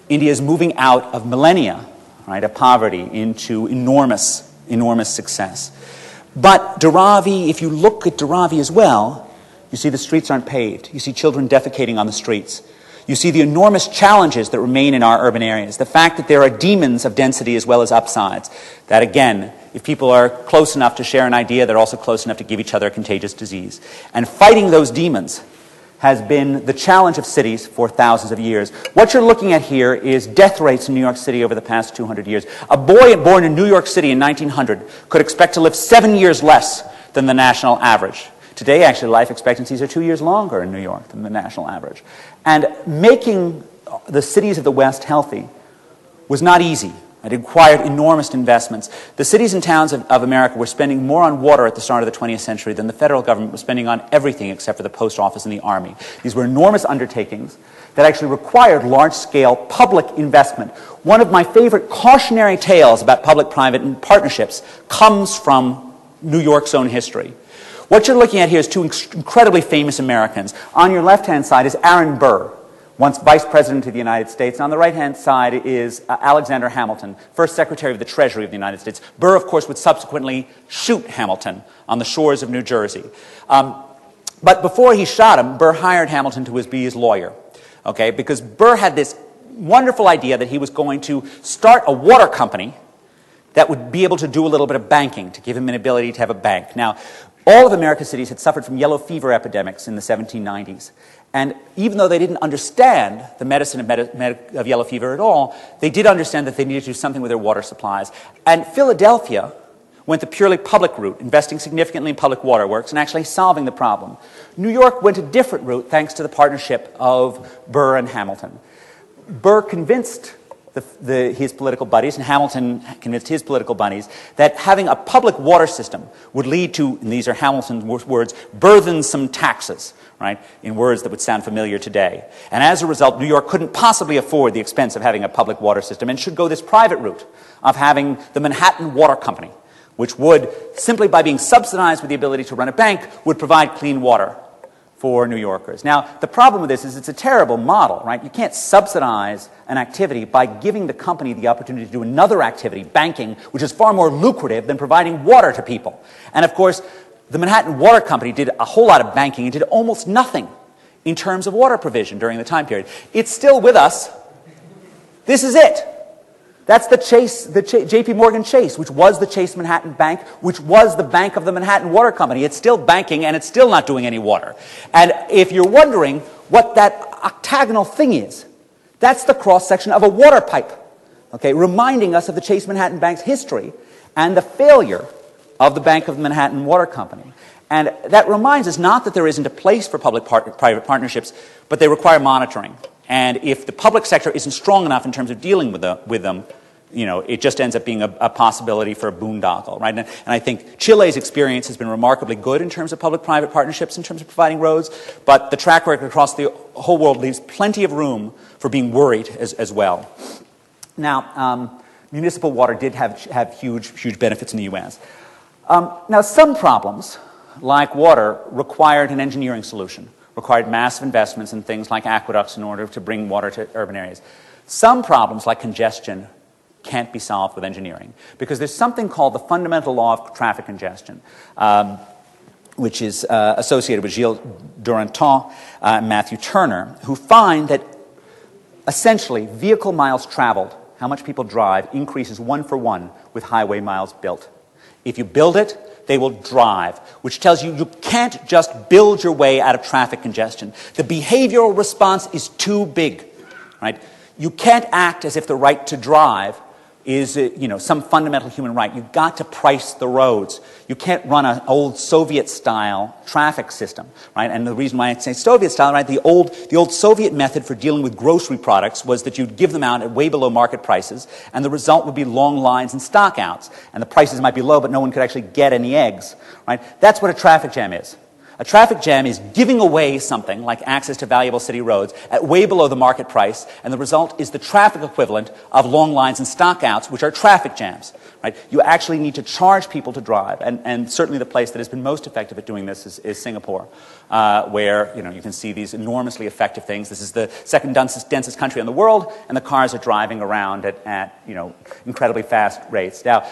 India is moving out of millennia, right, of poverty into enormous, enormous success. But Dharavi, if you look at Dharavi as well, you see the streets aren't paved. You see children defecating on the streets. You see the enormous challenges that remain in our urban areas. The fact that there are demons of density as well as upsides. That again, if people are close enough to share an idea, they're also close enough to give each other a contagious disease. And fighting those demons has been the challenge of cities for thousands of years. What you're looking at here is death rates in New York City over the past 200 years. A boy born in New York City in 1900 could expect to live 7 years less than the national average. Today, actually, life expectancies are 2 years longer in New York than the national average. And making the cities of the West healthy was not easy. It required enormous investments. The cities and towns of America were spending more on water at the start of the 20th century than the federal government was spending on everything except for the post office and the army. These were enormous undertakings that actually required large-scale public investment. One of my favorite cautionary tales about public-private partnerships comes from New York's own history. What you're looking at here is two incredibly famous Americans. On your left-hand side is Aaron Burr, once Vice President of the United States. And on the right-hand side is Alexander Hamilton, first Secretary of the Treasury of the United States. Burr, of course, would subsequently shoot Hamilton on the shores of New Jersey. But before he shot him, Burr hired Hamilton to be his lawyer, okay? Because Burr had this wonderful idea that he was going to start a water company that would be able to do a little bit of banking, to give him an ability to have a bank. Now, all of America's cities had suffered from yellow fever epidemics in the 1790s. And even though they didn't understand the medicine of yellow fever at all, they did understand that they needed to do something with their water supplies. And Philadelphia went the purely public route, investing significantly in public waterworks and actually solving the problem. New York went a different route thanks to the partnership of Burr and Hamilton. Burr convinced his political buddies, and Hamilton convinced his political buddies, that having a public water system would lead to, and these are Hamilton's words, burthensome taxes, right, in words that would sound familiar today. And as a result, New York couldn't possibly afford the expense of having a public water system and should go this private route of having the Manhattan Water Company, which would, simply by being subsidized with the ability to run a bank, would provide clean water for New Yorkers. Now, the problem with this is it's a terrible model, right? You can't subsidize an activity by giving the company the opportunity to do another activity, banking, which is far more lucrative than providing water to people. And of course, the Manhattan Water Company did a whole lot of banking and did almost nothing in terms of water provision during the time period. It's still with us. This is it. That's the J.P. Morgan Chase, which was the Chase Manhattan Bank, which was the bank of the Manhattan Water Company. It's still banking, and it's still not doing any water. And if you're wondering what that octagonal thing is, that's the cross-section of a water pipe, okay, reminding us of the Chase Manhattan Bank's history and the failure of the Bank of the Manhattan Water Company. And that reminds us not that there isn't a place for public-private partnerships, but they require monitoring. And if the public sector isn't strong enough in terms of dealing with them, it just ends up being a possibility for a boondoggle, right? And I think Chile's experience has been remarkably good in terms of public-private partnerships, in terms of providing roads, but the track record across the whole world leaves plenty of room for being worried as well. Now, municipal water did have huge benefits in the U.S. Now, some problems, like water, required an engineering solution, required massive investments in things like aqueducts in order to bring water to urban areas. Some problems, like congestion, can't be solved with engineering, because there's something called the fundamental law of traffic congestion, which is associated with Gilles Duranton and Matthew Turner, who find that essentially vehicle miles traveled, how much people drive, increases 1 for 1 with highway miles built. If you build it, they will drive, which tells you you can't just build your way out of traffic congestion. The behavioral response is too big, right? You can't act as if the right to drive is some fundamental human right. You've got to price the roads. You can't run an old Soviet-style traffic system, right? And the reason why I say Soviet-style, right? The old Soviet method for dealing with grocery products was that you'd give them out at way below market prices, and the result would be long lines and stockouts. And the prices might be low, but no one could actually get any eggs, right? That's what a traffic jam is. A traffic jam is giving away something like access to valuable city roads at way below the market price, and the result is the traffic equivalent of long lines and stockouts, which are traffic jams. Right? You actually need to charge people to drive, and certainly the place that has been most effective at doing this is Singapore, where you can see these enormously effective things. This is the second densest country in the world, and the cars are driving around at incredibly fast rates. Now,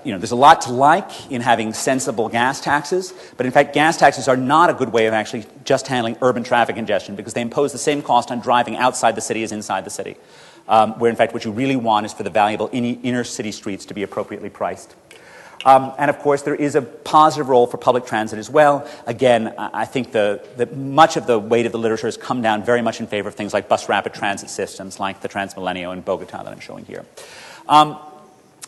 there's a lot to like in having sensible gas taxes, but in fact gas taxes are not a good way of actually just handling urban traffic congestion because they impose the same cost on driving outside the city as inside the city, where in fact what you really want is for the valuable inner city streets to be appropriately priced. And of course there is a positive role for public transit as well. Again, I think that much of the weight of the literature has come down very much in favor of things like bus rapid transit systems like the Transmilenio in Bogota that I'm showing here.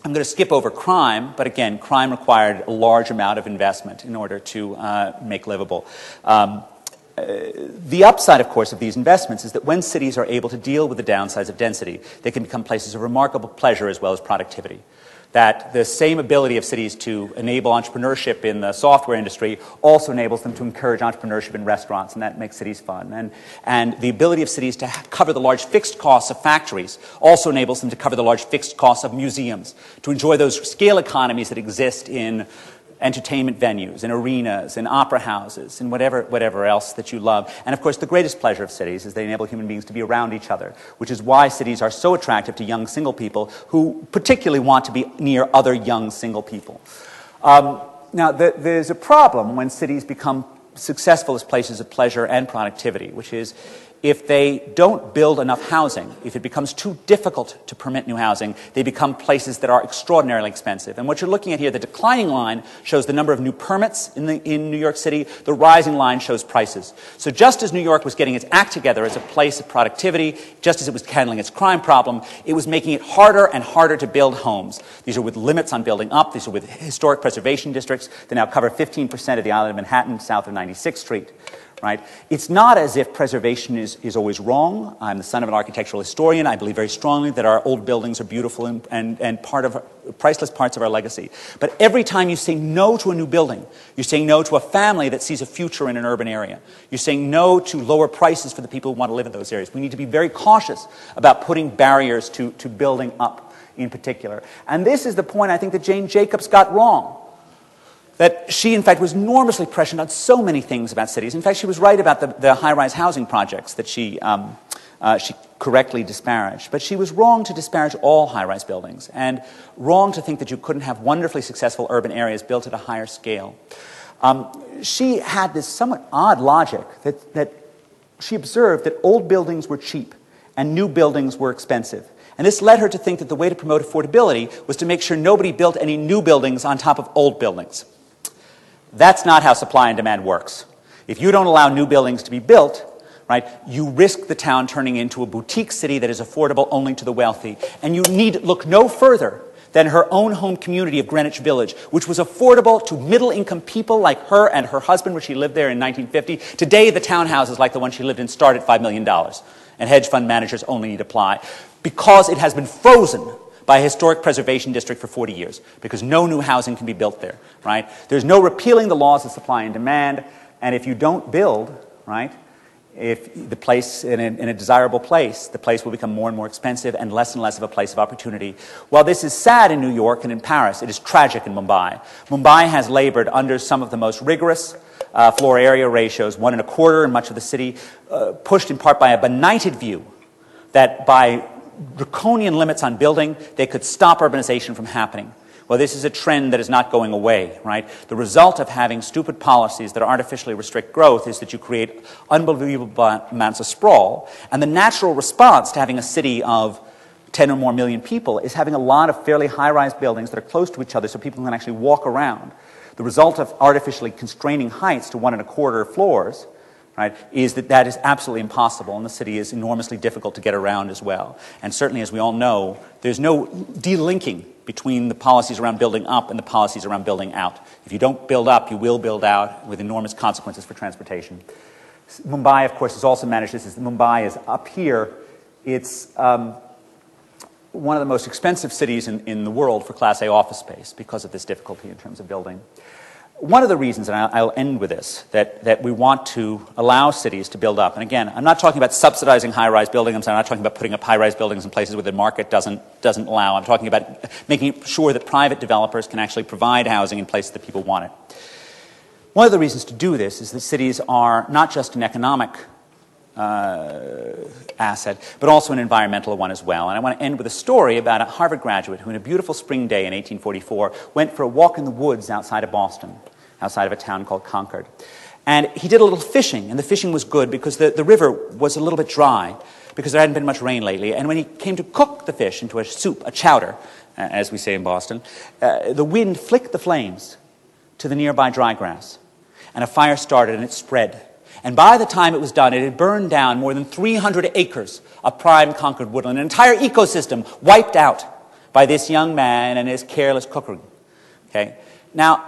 I'm going to skip over crime, but again, crime required a large amount of investment in order to make livable. The upside, of course, of these investments is that when cities are able to deal with the downsides of density, they can become places of remarkable pleasure as well as productivity. That the same ability of cities to enable entrepreneurship in the software industry also enables them to encourage entrepreneurship in restaurants, and that makes cities fun. And the ability of cities to cover the large fixed costs of factories also enables them to cover the large fixed costs of museums, to enjoy those scale economies that exist in entertainment venues, in arenas, in opera houses, in whatever else that you love. And of course, the greatest pleasure of cities is they enable human beings to be around each other, which is why cities are so attractive to young single people who particularly want to be near other young single people. Now, there's a problem when cities become successful as places of pleasure and productivity, which is if they don't build enough housing, if it becomes too difficult to permit new housing, they become places that are extraordinarily expensive. And what you're looking at here, the declining line shows the number of new permits in New York City. The rising line shows prices. So just as New York was getting its act together as a place of productivity, just as it was handling its crime problem, it was making it harder and harder to build homes. These are with limits on building up. These are with historic preservation districts that now cover 15% of the island of Manhattan south of 96th Street. Right? It's not as if preservation is always wrong. I'm the son of an architectural historian. I believe very strongly that our old buildings are beautiful and priceless parts of our legacy. But every time you say no to a new building, you're saying no to a family that sees a future in an urban area. You're saying no to lower prices for the people who want to live in those areas. We need to be very cautious about putting barriers to building up in particular. And this is the point I think that Jane Jacobs got wrong. That she, in fact, was enormously prescient on so many things about cities. In fact, she was right about the high-rise housing projects that she correctly disparaged. But she was wrong to disparage all high-rise buildings, and wrong to think that you couldn't have wonderfully successful urban areas built at a higher scale. She had this somewhat odd logic that she observed that old buildings were cheap and new buildings were expensive. And this led her to think that the way to promote affordability was to make sure nobody built any new buildings on top of old buildings. That's not how supply and demand works. If you don't allow new buildings to be built, right, you risk the town turning into a boutique city that is affordable only to the wealthy. And you need look no further than her own home community of Greenwich Village, which was affordable to middle-income people like her and her husband when she lived there in 1950. Today, the townhouses like the one she lived in start at $5 million, and hedge fund managers only need apply, because it has been frozen by a historic preservation district for 40 years, because no new housing can be built there, right? There's no repealing the laws of supply and demand, and if you don't build, right, if the place in a desirable place, the place will become more and more expensive and less of a place of opportunity. While this is sad in New York and in Paris, it is tragic in Mumbai. Mumbai has labored under some of the most rigorous floor area ratios, 1 1/4 in much of the city, pushed in part by a benighted view that by draconian limits on building, they could stop urbanization from happening. Well, this is a trend that is not going away, right? The result of having stupid policies that artificially restrict growth is that you create unbelievable amounts of sprawl, and the natural response to having a city of 10 or more million people is having a lot of fairly high-rise buildings that are close to each other so people can actually walk around. The result of artificially constraining heights to 1 1/4 floors, right, is that is absolutely impossible, and the city is enormously difficult to get around as well. And certainly, as we all know, there's no delinking between the policies around building up and the policies around building out. If you don't build up, you will build out with enormous consequences for transportation. Mumbai, of course, has also managed this. Mumbai is up here. It's one of the most expensive cities in the world for Class A office space because of this difficulty in terms of building. One of the reasons, and I'll end with this, that we want to allow cities to build up, and again, I'm not talking about subsidizing high-rise buildings, I'm not talking about putting up high-rise buildings in places where the market doesn't allow. I'm talking about making sure that private developers can actually provide housing in places that people want it. One of the reasons to do this is that cities are not just an economic asset, but also an environmental one as well. And I want to end with a story about a Harvard graduate who, in a beautiful spring day in 1844, went for a walk in the woods outside of Boston, outside of a town called Concord. And he did a little fishing, and the fishing was good because the river was a little bit dry, because there hadn't been much rain lately. And when he came to cook the fish into a soup, a chowder, as we say in Boston, the wind flicked the flames to the nearby dry grass. And a fire started, and it spread. And by the time it was done, it had burned down more than 300 acres of prime Concord woodland, an entire ecosystem wiped out by this young man and his careless cookery. Okay? Now,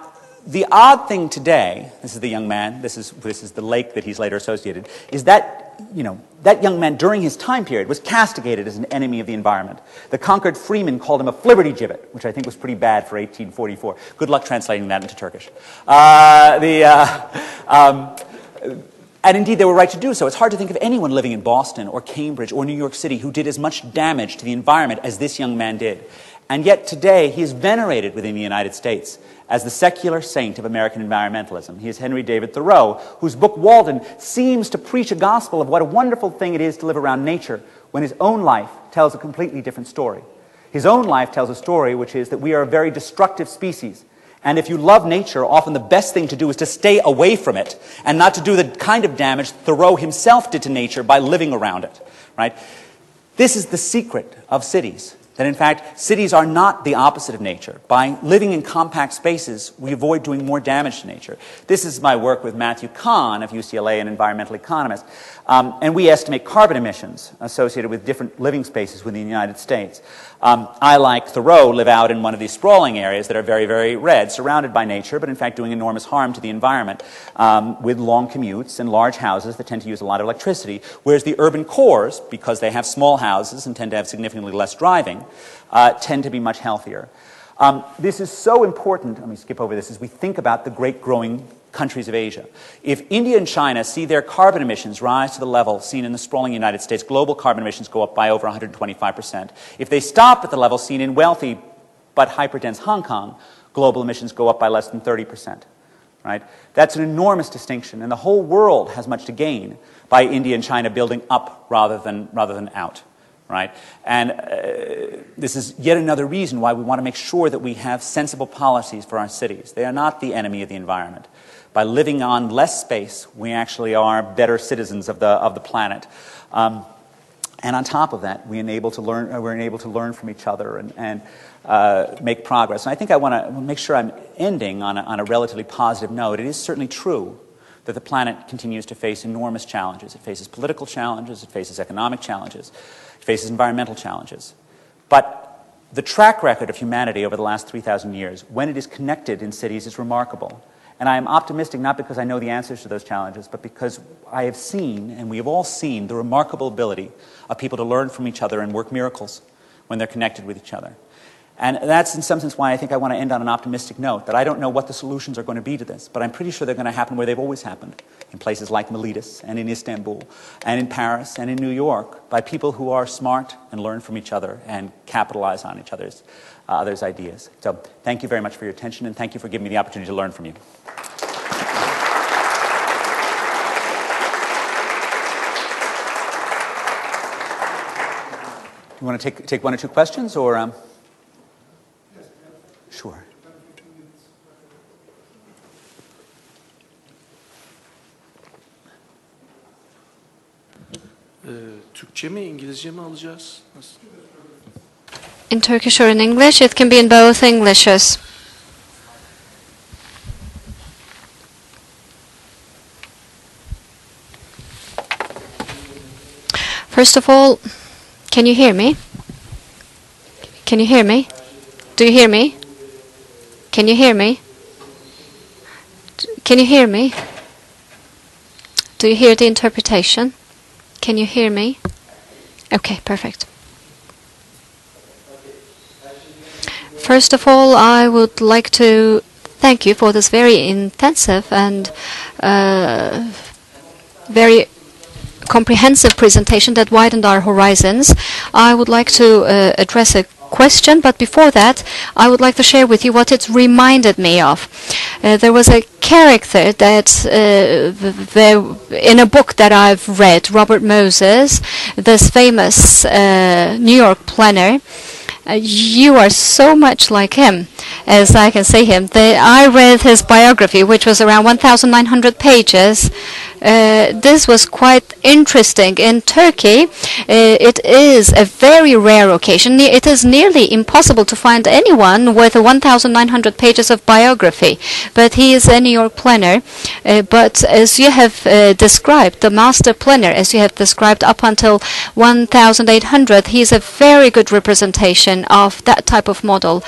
the odd thing today, this is the young man, this is the lake that he's later associated, is that, that young man during his time period was castigated as an enemy of the environment. The Concord Freeman called him a flibberty gibbet, which I think was pretty bad for 1844. Good luck translating that into Turkish. And indeed, they were right to do so. It's hard to think of anyone living in Boston or Cambridge or New York City who did as much damage to the environment as this young man did. And yet today, he is venerated within the United States as the secular saint of American environmentalism. He is Henry David Thoreau, whose book Walden seems to preach a gospel of what a wonderful thing it is to live around nature, when his own life tells a completely different story. His own life tells a story which is that we are a very destructive species. And if you love nature, often the best thing to do is to stay away from it and not to do the kind of damage Thoreau himself did to nature by living around it. Right? This is the secret of cities. That in fact, cities are not the opposite of nature. By living in compact spaces, we avoid doing more damage to nature. This is my work with Matthew Kahn of UCLA, an environmental economist. And we estimate carbon emissions associated with different living spaces within the United States. I, like Thoreau, live out in one of these sprawling areas that are very, very red, surrounded by nature, but in fact doing enormous harm to the environment, with long commutes and large houses that tend to use a lot of electricity, whereas the urban cores, because they have small houses and tend to have significantly less driving, tend to be much healthier. This is so important, let me skip over this, as we think about the great growing countries of Asia. If India and China see their carbon emissions rise to the level seen in the sprawling United States, global carbon emissions go up by over 125%. If they stop at the level seen in wealthy but hyperdense Hong Kong, global emissions go up by less than 30%. Right? That's an enormous distinction, and the whole world has much to gain by India and China building up rather than out. Right? And this is yet another reason why we want to make sure that we have sensible policies for our cities. They are not the enemy of the environment. By living on less space, we actually are better citizens of the planet. And on top of that, we're enabled to learn from each other and make progress. And I think I want to make sure I'm ending on a relatively positive note. It is certainly true that the planet continues to face enormous challenges. It faces political challenges, it faces economic challenges, it faces environmental challenges. But the track record of humanity over the last 3,000 years, when it is connected in cities, is remarkable. And I am optimistic not because I know the answers to those challenges, but because I have seen, and we have all seen, the remarkable ability of people to learn from each other and work miracles when they're connected with each other. And that's in some sense why I think I want to end on an optimistic note, that I don't know what the solutions are going to be to this, but I'm pretty sure they're going to happen where they've always happened, in places like Miletus and in Istanbul and in Paris and in New York, by people who are smart and learn from each other and capitalize on each other's ideas. So thank you very much for your attention, and thank you for giving me the opportunity to learn from you. You want to take one or two questions, or? Sure. Türkçe mi, İngilizce mi alacağız? Nasıl? In Turkish or in English? It can be in both Englishes. First of all, can you hear me? Can you hear me? Do you hear me? Can you hear me? Can you hear me? Do you hear the interpretation? Can you hear me? Okay, perfect. First of all, I would like to thank you for this very intensive and very comprehensive presentation that widened our horizons. I would like to address a question, but before that, I would like to share with you what it reminded me of. There was a character that in a book that I've read, Robert Moses, this famous New York planner. You are so much like him, as I can say him. I read his biography, which was around 1,900 pages. This was quite interesting. In Turkey, it is a very rare occasion. It is nearly impossible to find anyone with 1,900 pages of biography. But he is a New York planner. But as you have described, the master planner, as you have described up until 1,800, he is a very good representation of that type of model.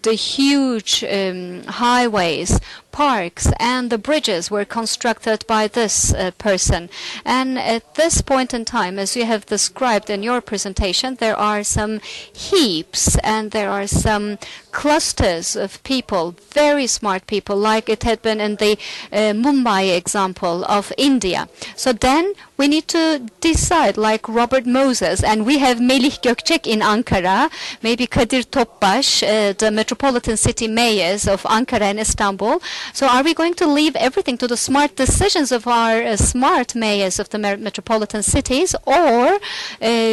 The huge highways, parks, and the bridges were constructed by this person. And at this point in time, as you have described in your presentation, there are some heaps and there are some clusters of people, very smart people, like it had been in the Mumbai example of India. So then we need to decide, like Robert Moses, and we have Melih Gökçek in Ankara, maybe Kadir Topbaş, the metropolitan city mayors of Ankara and Istanbul. So are we going to leave everything to the smart decisions of our smart mayors of the metropolitan cities, or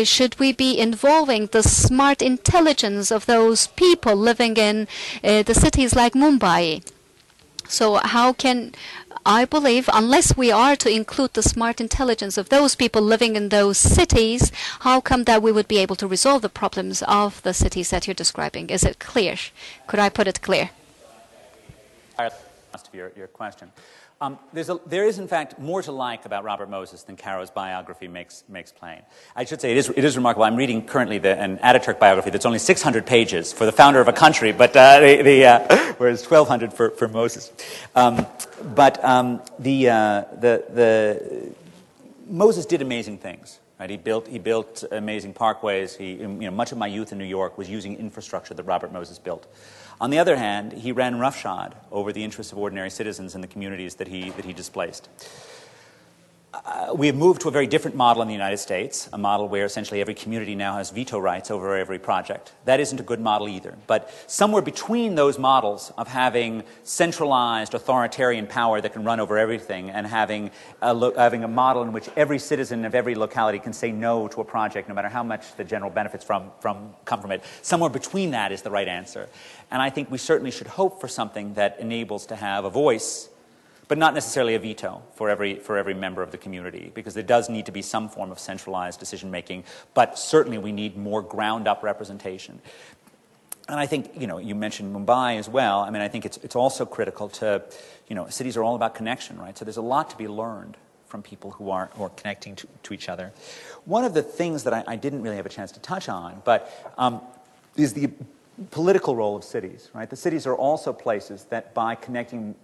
should we be involving the smart intelligence of those people living in the cities like Mumbai? So how can, I believe, unless we are to include the smart intelligence of those people living in those cities, how come that we would be able to resolve the problems of the cities that you're describing? Is it clear? Could I put it clear? Your question. There is, in fact, more to like about Robert Moses than Caro's biography makes plain. I should say it is remarkable. I'm reading currently an Ataturk biography that's only 600 pages for the founder of a country, but whereas 1,200 for Moses. Moses did amazing things. Right? He built amazing parkways. Much of my youth in New York was using infrastructure that Robert Moses built. On the other hand, he ran roughshod over the interests of ordinary citizens in the communities that he displaced. We have moved to a very different model in the United States, a model where essentially every community now has veto rights over every project. That isn't a good model either. But somewhere between those models of having centralized authoritarian power that can run over everything and having a model in which every citizen of every locality can say no to a project no matter how much the general benefits come from it, somewhere between that is the right answer. And I think we certainly should hope for something that enables to have a voice, but not necessarily a veto for every member of the community, because there does need to be some form of centralized decision-making, but certainly we need more ground-up representation. And I think, you mentioned Mumbai as well. I mean, I think it's also critical to, cities are all about connection, right? So there's a lot to be learned from people who are connecting to each other. One of the things that I didn't really have a chance to touch on, but is the political role of cities, right? The cities are also places that by connecting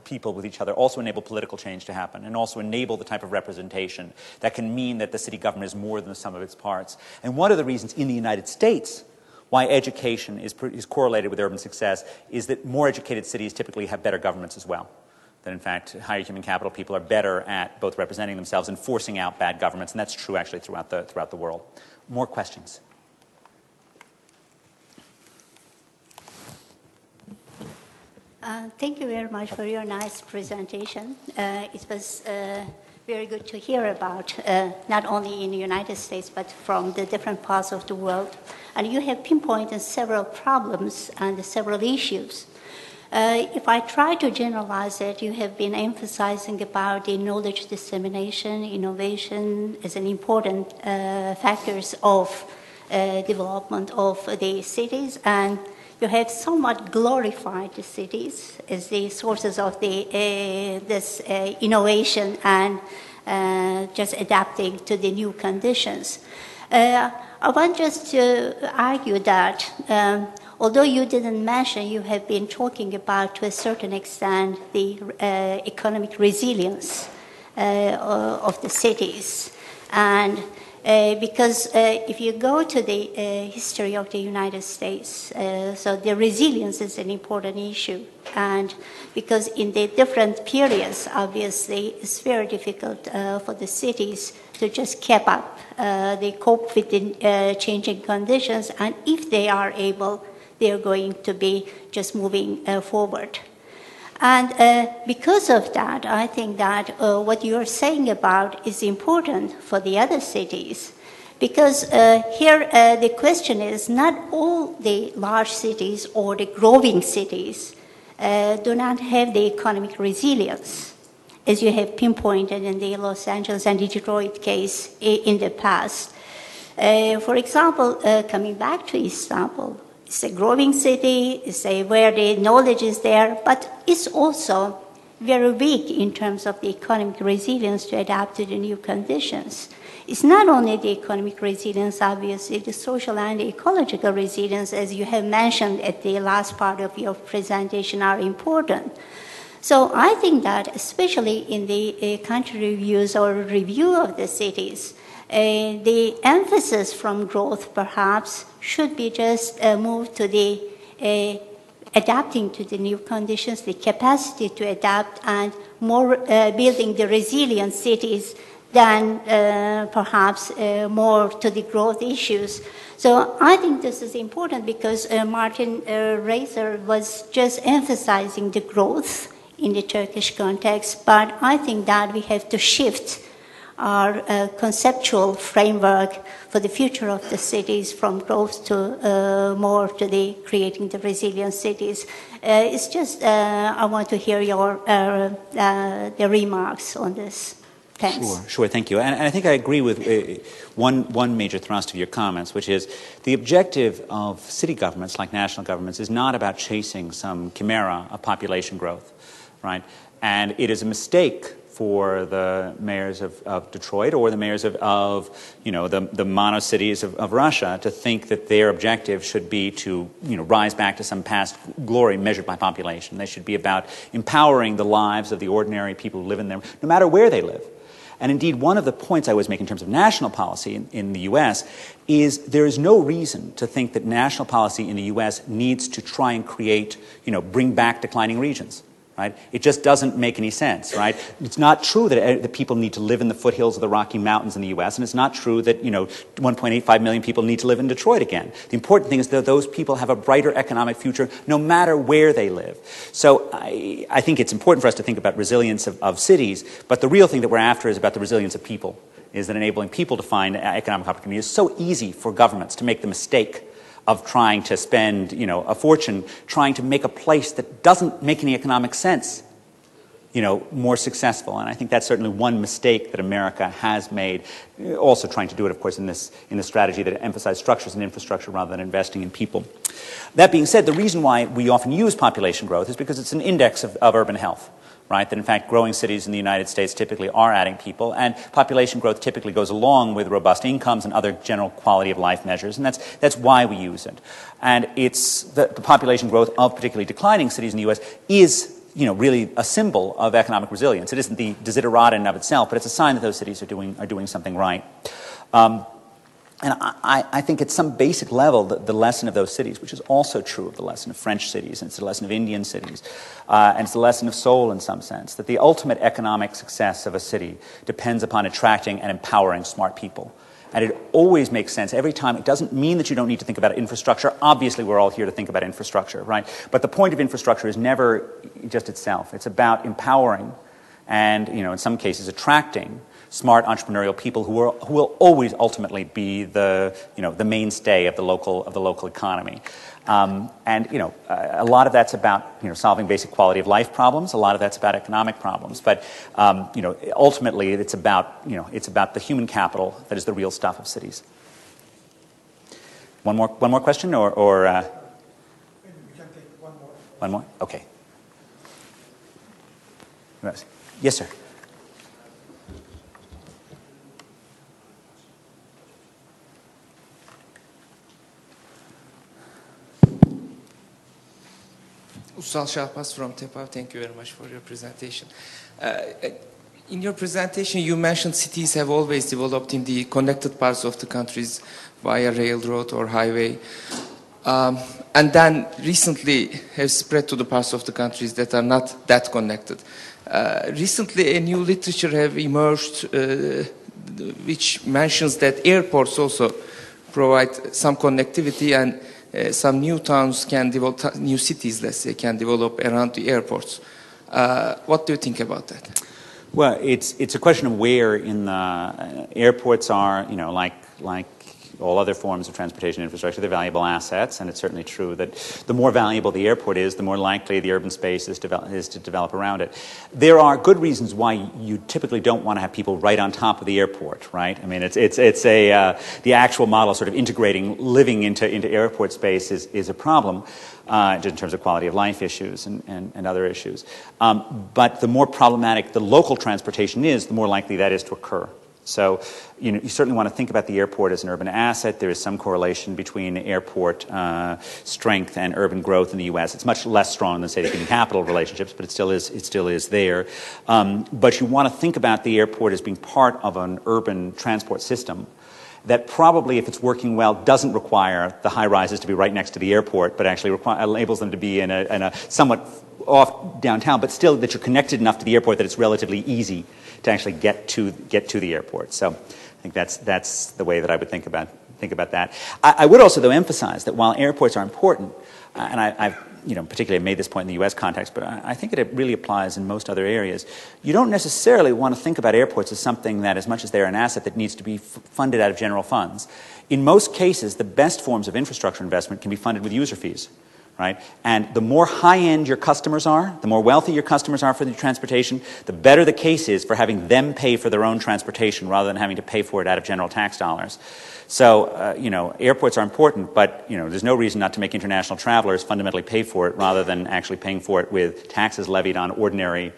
people with each other, also enable political change to happen and also enable the type of representation that can mean that the city government is more than the sum of its parts. And one of the reasons in the United States why education is correlated with urban success is that more educated cities typically have better governments as well. That in fact, higher human capital people are better at both representing themselves and forcing out bad governments, and that's true actually throughout the world. More questions? Thank you very much for your nice presentation. It was very good to hear about, not only in the United States, but from the different parts of the world. And you have pinpointed several problems and several issues. If I try to generalize it, you have been emphasizing about the knowledge dissemination, innovation as an important factors of development of the cities, and you have somewhat glorified the cities as the sources of this innovation and just adapting to the new conditions. I want just to argue that although you didn't mention, you have been talking about, to a certain extent, the economic resilience of the cities. And because if you go to the history of the United States, so the resilience is an important issue. And because in the different periods, obviously, it's very difficult for the cities to just keep up. They cope with the changing conditions, and if they are able, they're going to be just moving forward. And because of that, I think that what you're saying about is important for the other cities. Because here the question is, not all the large cities or the growing cities do not have the economic resilience, as you have pinpointed in the Los Angeles and Detroit case in the past. For example, coming back to Istanbul, it's a growing city, it's where the knowledge is there, but it's also very weak in terms of the economic resilience to adapt to the new conditions. It's not only the economic resilience, obviously, the social and the ecological resilience, as you have mentioned at the last part of your presentation, are important. So I think that, especially in the country reviews or review of the cities, the emphasis from growth, perhaps, should be just moved to the adapting to the new conditions, the capacity to adapt, and more building the resilient cities than perhaps more to the growth issues. So I think this is important because Martin Glaeser was just emphasizing the growth in the Turkish context, but I think that we have to shift our conceptual framework for the future of the cities from growth to more to the creating the resilient cities. It's just I want to hear your the remarks on this. Thanks. Sure, thank you. And I think I agree with one major thrust of your comments, which is the objective of city governments, like national governments, is not about chasing some chimera of population growth, right? And it is a mistake for the mayors of Detroit or the mayors of the mono cities of Russia to think that their objective should be to rise back to some past glory measured by population. They should be about empowering the lives of the ordinary people who live in them, no matter where they live. And indeed, one of the points I was making in terms of national policy in the U.S. is there is no reason to think that national policy in the U.S. needs to try and create, bring back declining regions. Right? It just doesn't make any sense, right? It's not true that people need to live in the foothills of the Rocky Mountains in the U.S., and it's not true that, 1.85 million people need to live in Detroit again. The important thing is that those people have a brighter economic future no matter where they live. So I think it's important for us to think about resilience of cities, but the real thing that we're after is about the resilience of people, is that enabling people to find economic opportunity. It's so easy for governments to make the mistake of trying to spend, a fortune trying to make a place that doesn't make any economic sense, more successful. And I think that's certainly one mistake that America has made. Also trying to do it, of course, in this strategy that emphasizes structures and infrastructure rather than investing in people. That being said, the reason why we often use population growth is because it's an index of urban health. Right? That in fact growing cities in the United States typically are adding people, and population growth typically goes along with robust incomes and other general quality of life measures, and that's why we use it. And it's the population growth of particularly declining cities in the U.S. is really a symbol of economic resilience. It isn't the desiderata in and of itself, but it's a sign that those cities are doing something right. And I think at some basic level, the lesson of those cities, which is also true of the lesson of French cities, and it's the lesson of Indian cities, and it's the lesson of Seoul in some sense, that the ultimate economic success of a city depends upon attracting and empowering smart people. And it always makes sense every time. It doesn't mean that you don't need to think about infrastructure. Obviously, we're all here to think about infrastructure, right? But the point of infrastructure is never just itself. It's about empowering and, in some cases, attracting smart entrepreneurial people who will always ultimately be the mainstay of the local economy. And a lot of that's about solving basic quality of life problems. A lot of that's about economic problems. But ultimately it's about the human capital that is the real stuff of cities. One more question or Maybe we can take one more. One more? Okay. Yes, sir. Usal Shahbaz from TEPAV. Thank you very much for your presentation. In your presentation, you mentioned cities have always developed in the connected parts of the countries via railroad or highway, and then recently have spread to the parts of the countries that are not that connected. Recently, a new literature have emerged which mentions that airports also provide some connectivity, and some new towns can develop, new cities, let's say, can develop around the airports. What do you think about that? Well, it's a question of where in the airports are, you know, like all other forms of transportation infrastructure, they're valuable assets, and it's certainly true that the more valuable the airport is, the more likely the urban space is to develop around it. There are good reasons why you typically don't want to have people right on top of the airport, right? I mean, the actual model sort of integrating living into airport space is a problem in terms of quality of life issues and other issues. But the more problematic the local transportation is, the more likely that is to occur. So, you know, you certainly want to think about the airport as an urban asset. There is some correlation between airport strength and urban growth in the U.S. It's much less strong than, say, the human capital relationships, but it still is there. But you want to think about the airport as being part of an urban transport system that probably, if it's working well, doesn't require the high rises to be right next to the airport, but actually enables them to be in a somewhat off downtown, but still that you're connected enough to the airport that it's relatively easy to actually get to the airport. So I think that's the way that I would think about that. I would also, though, emphasize that while airports are important, and I've particularly made this point in the U.S. context, but I think it really applies in most other areas. You don't necessarily want to think about airports as something that, as much as they're an asset, that needs to be funded out of general funds. In most cases, the best forms of infrastructure investment can be funded with user fees. Right? And the more high-end your customers are, the more wealthy your customers are for the transportation, the better the case is for having them pay for their own transportation rather than having to pay for it out of general tax dollars. So, airports are important, but, there's no reason not to make international travelers fundamentally pay for it rather than actually paying for it with taxes levied on ordinary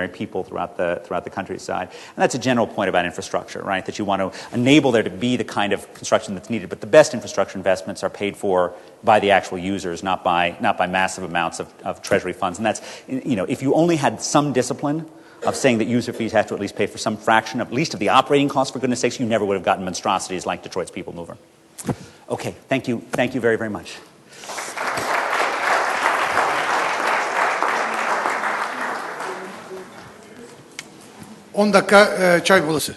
people throughout the countryside. And that's a general point about infrastructure, right? That you want to enable there to be the kind of construction that's needed, but the best infrastructure investments are paid for by the actual users, not by massive amounts of treasury funds. And that's, if you only had some discipline of saying that user fees have to at least pay for some fraction, at least of the operating costs, for goodness sakes, you never would have gotten monstrosities like Detroit's People Mover. Okay, thank you very, very much. ...10 dakika çay molası.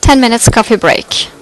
10 minutes coffee break.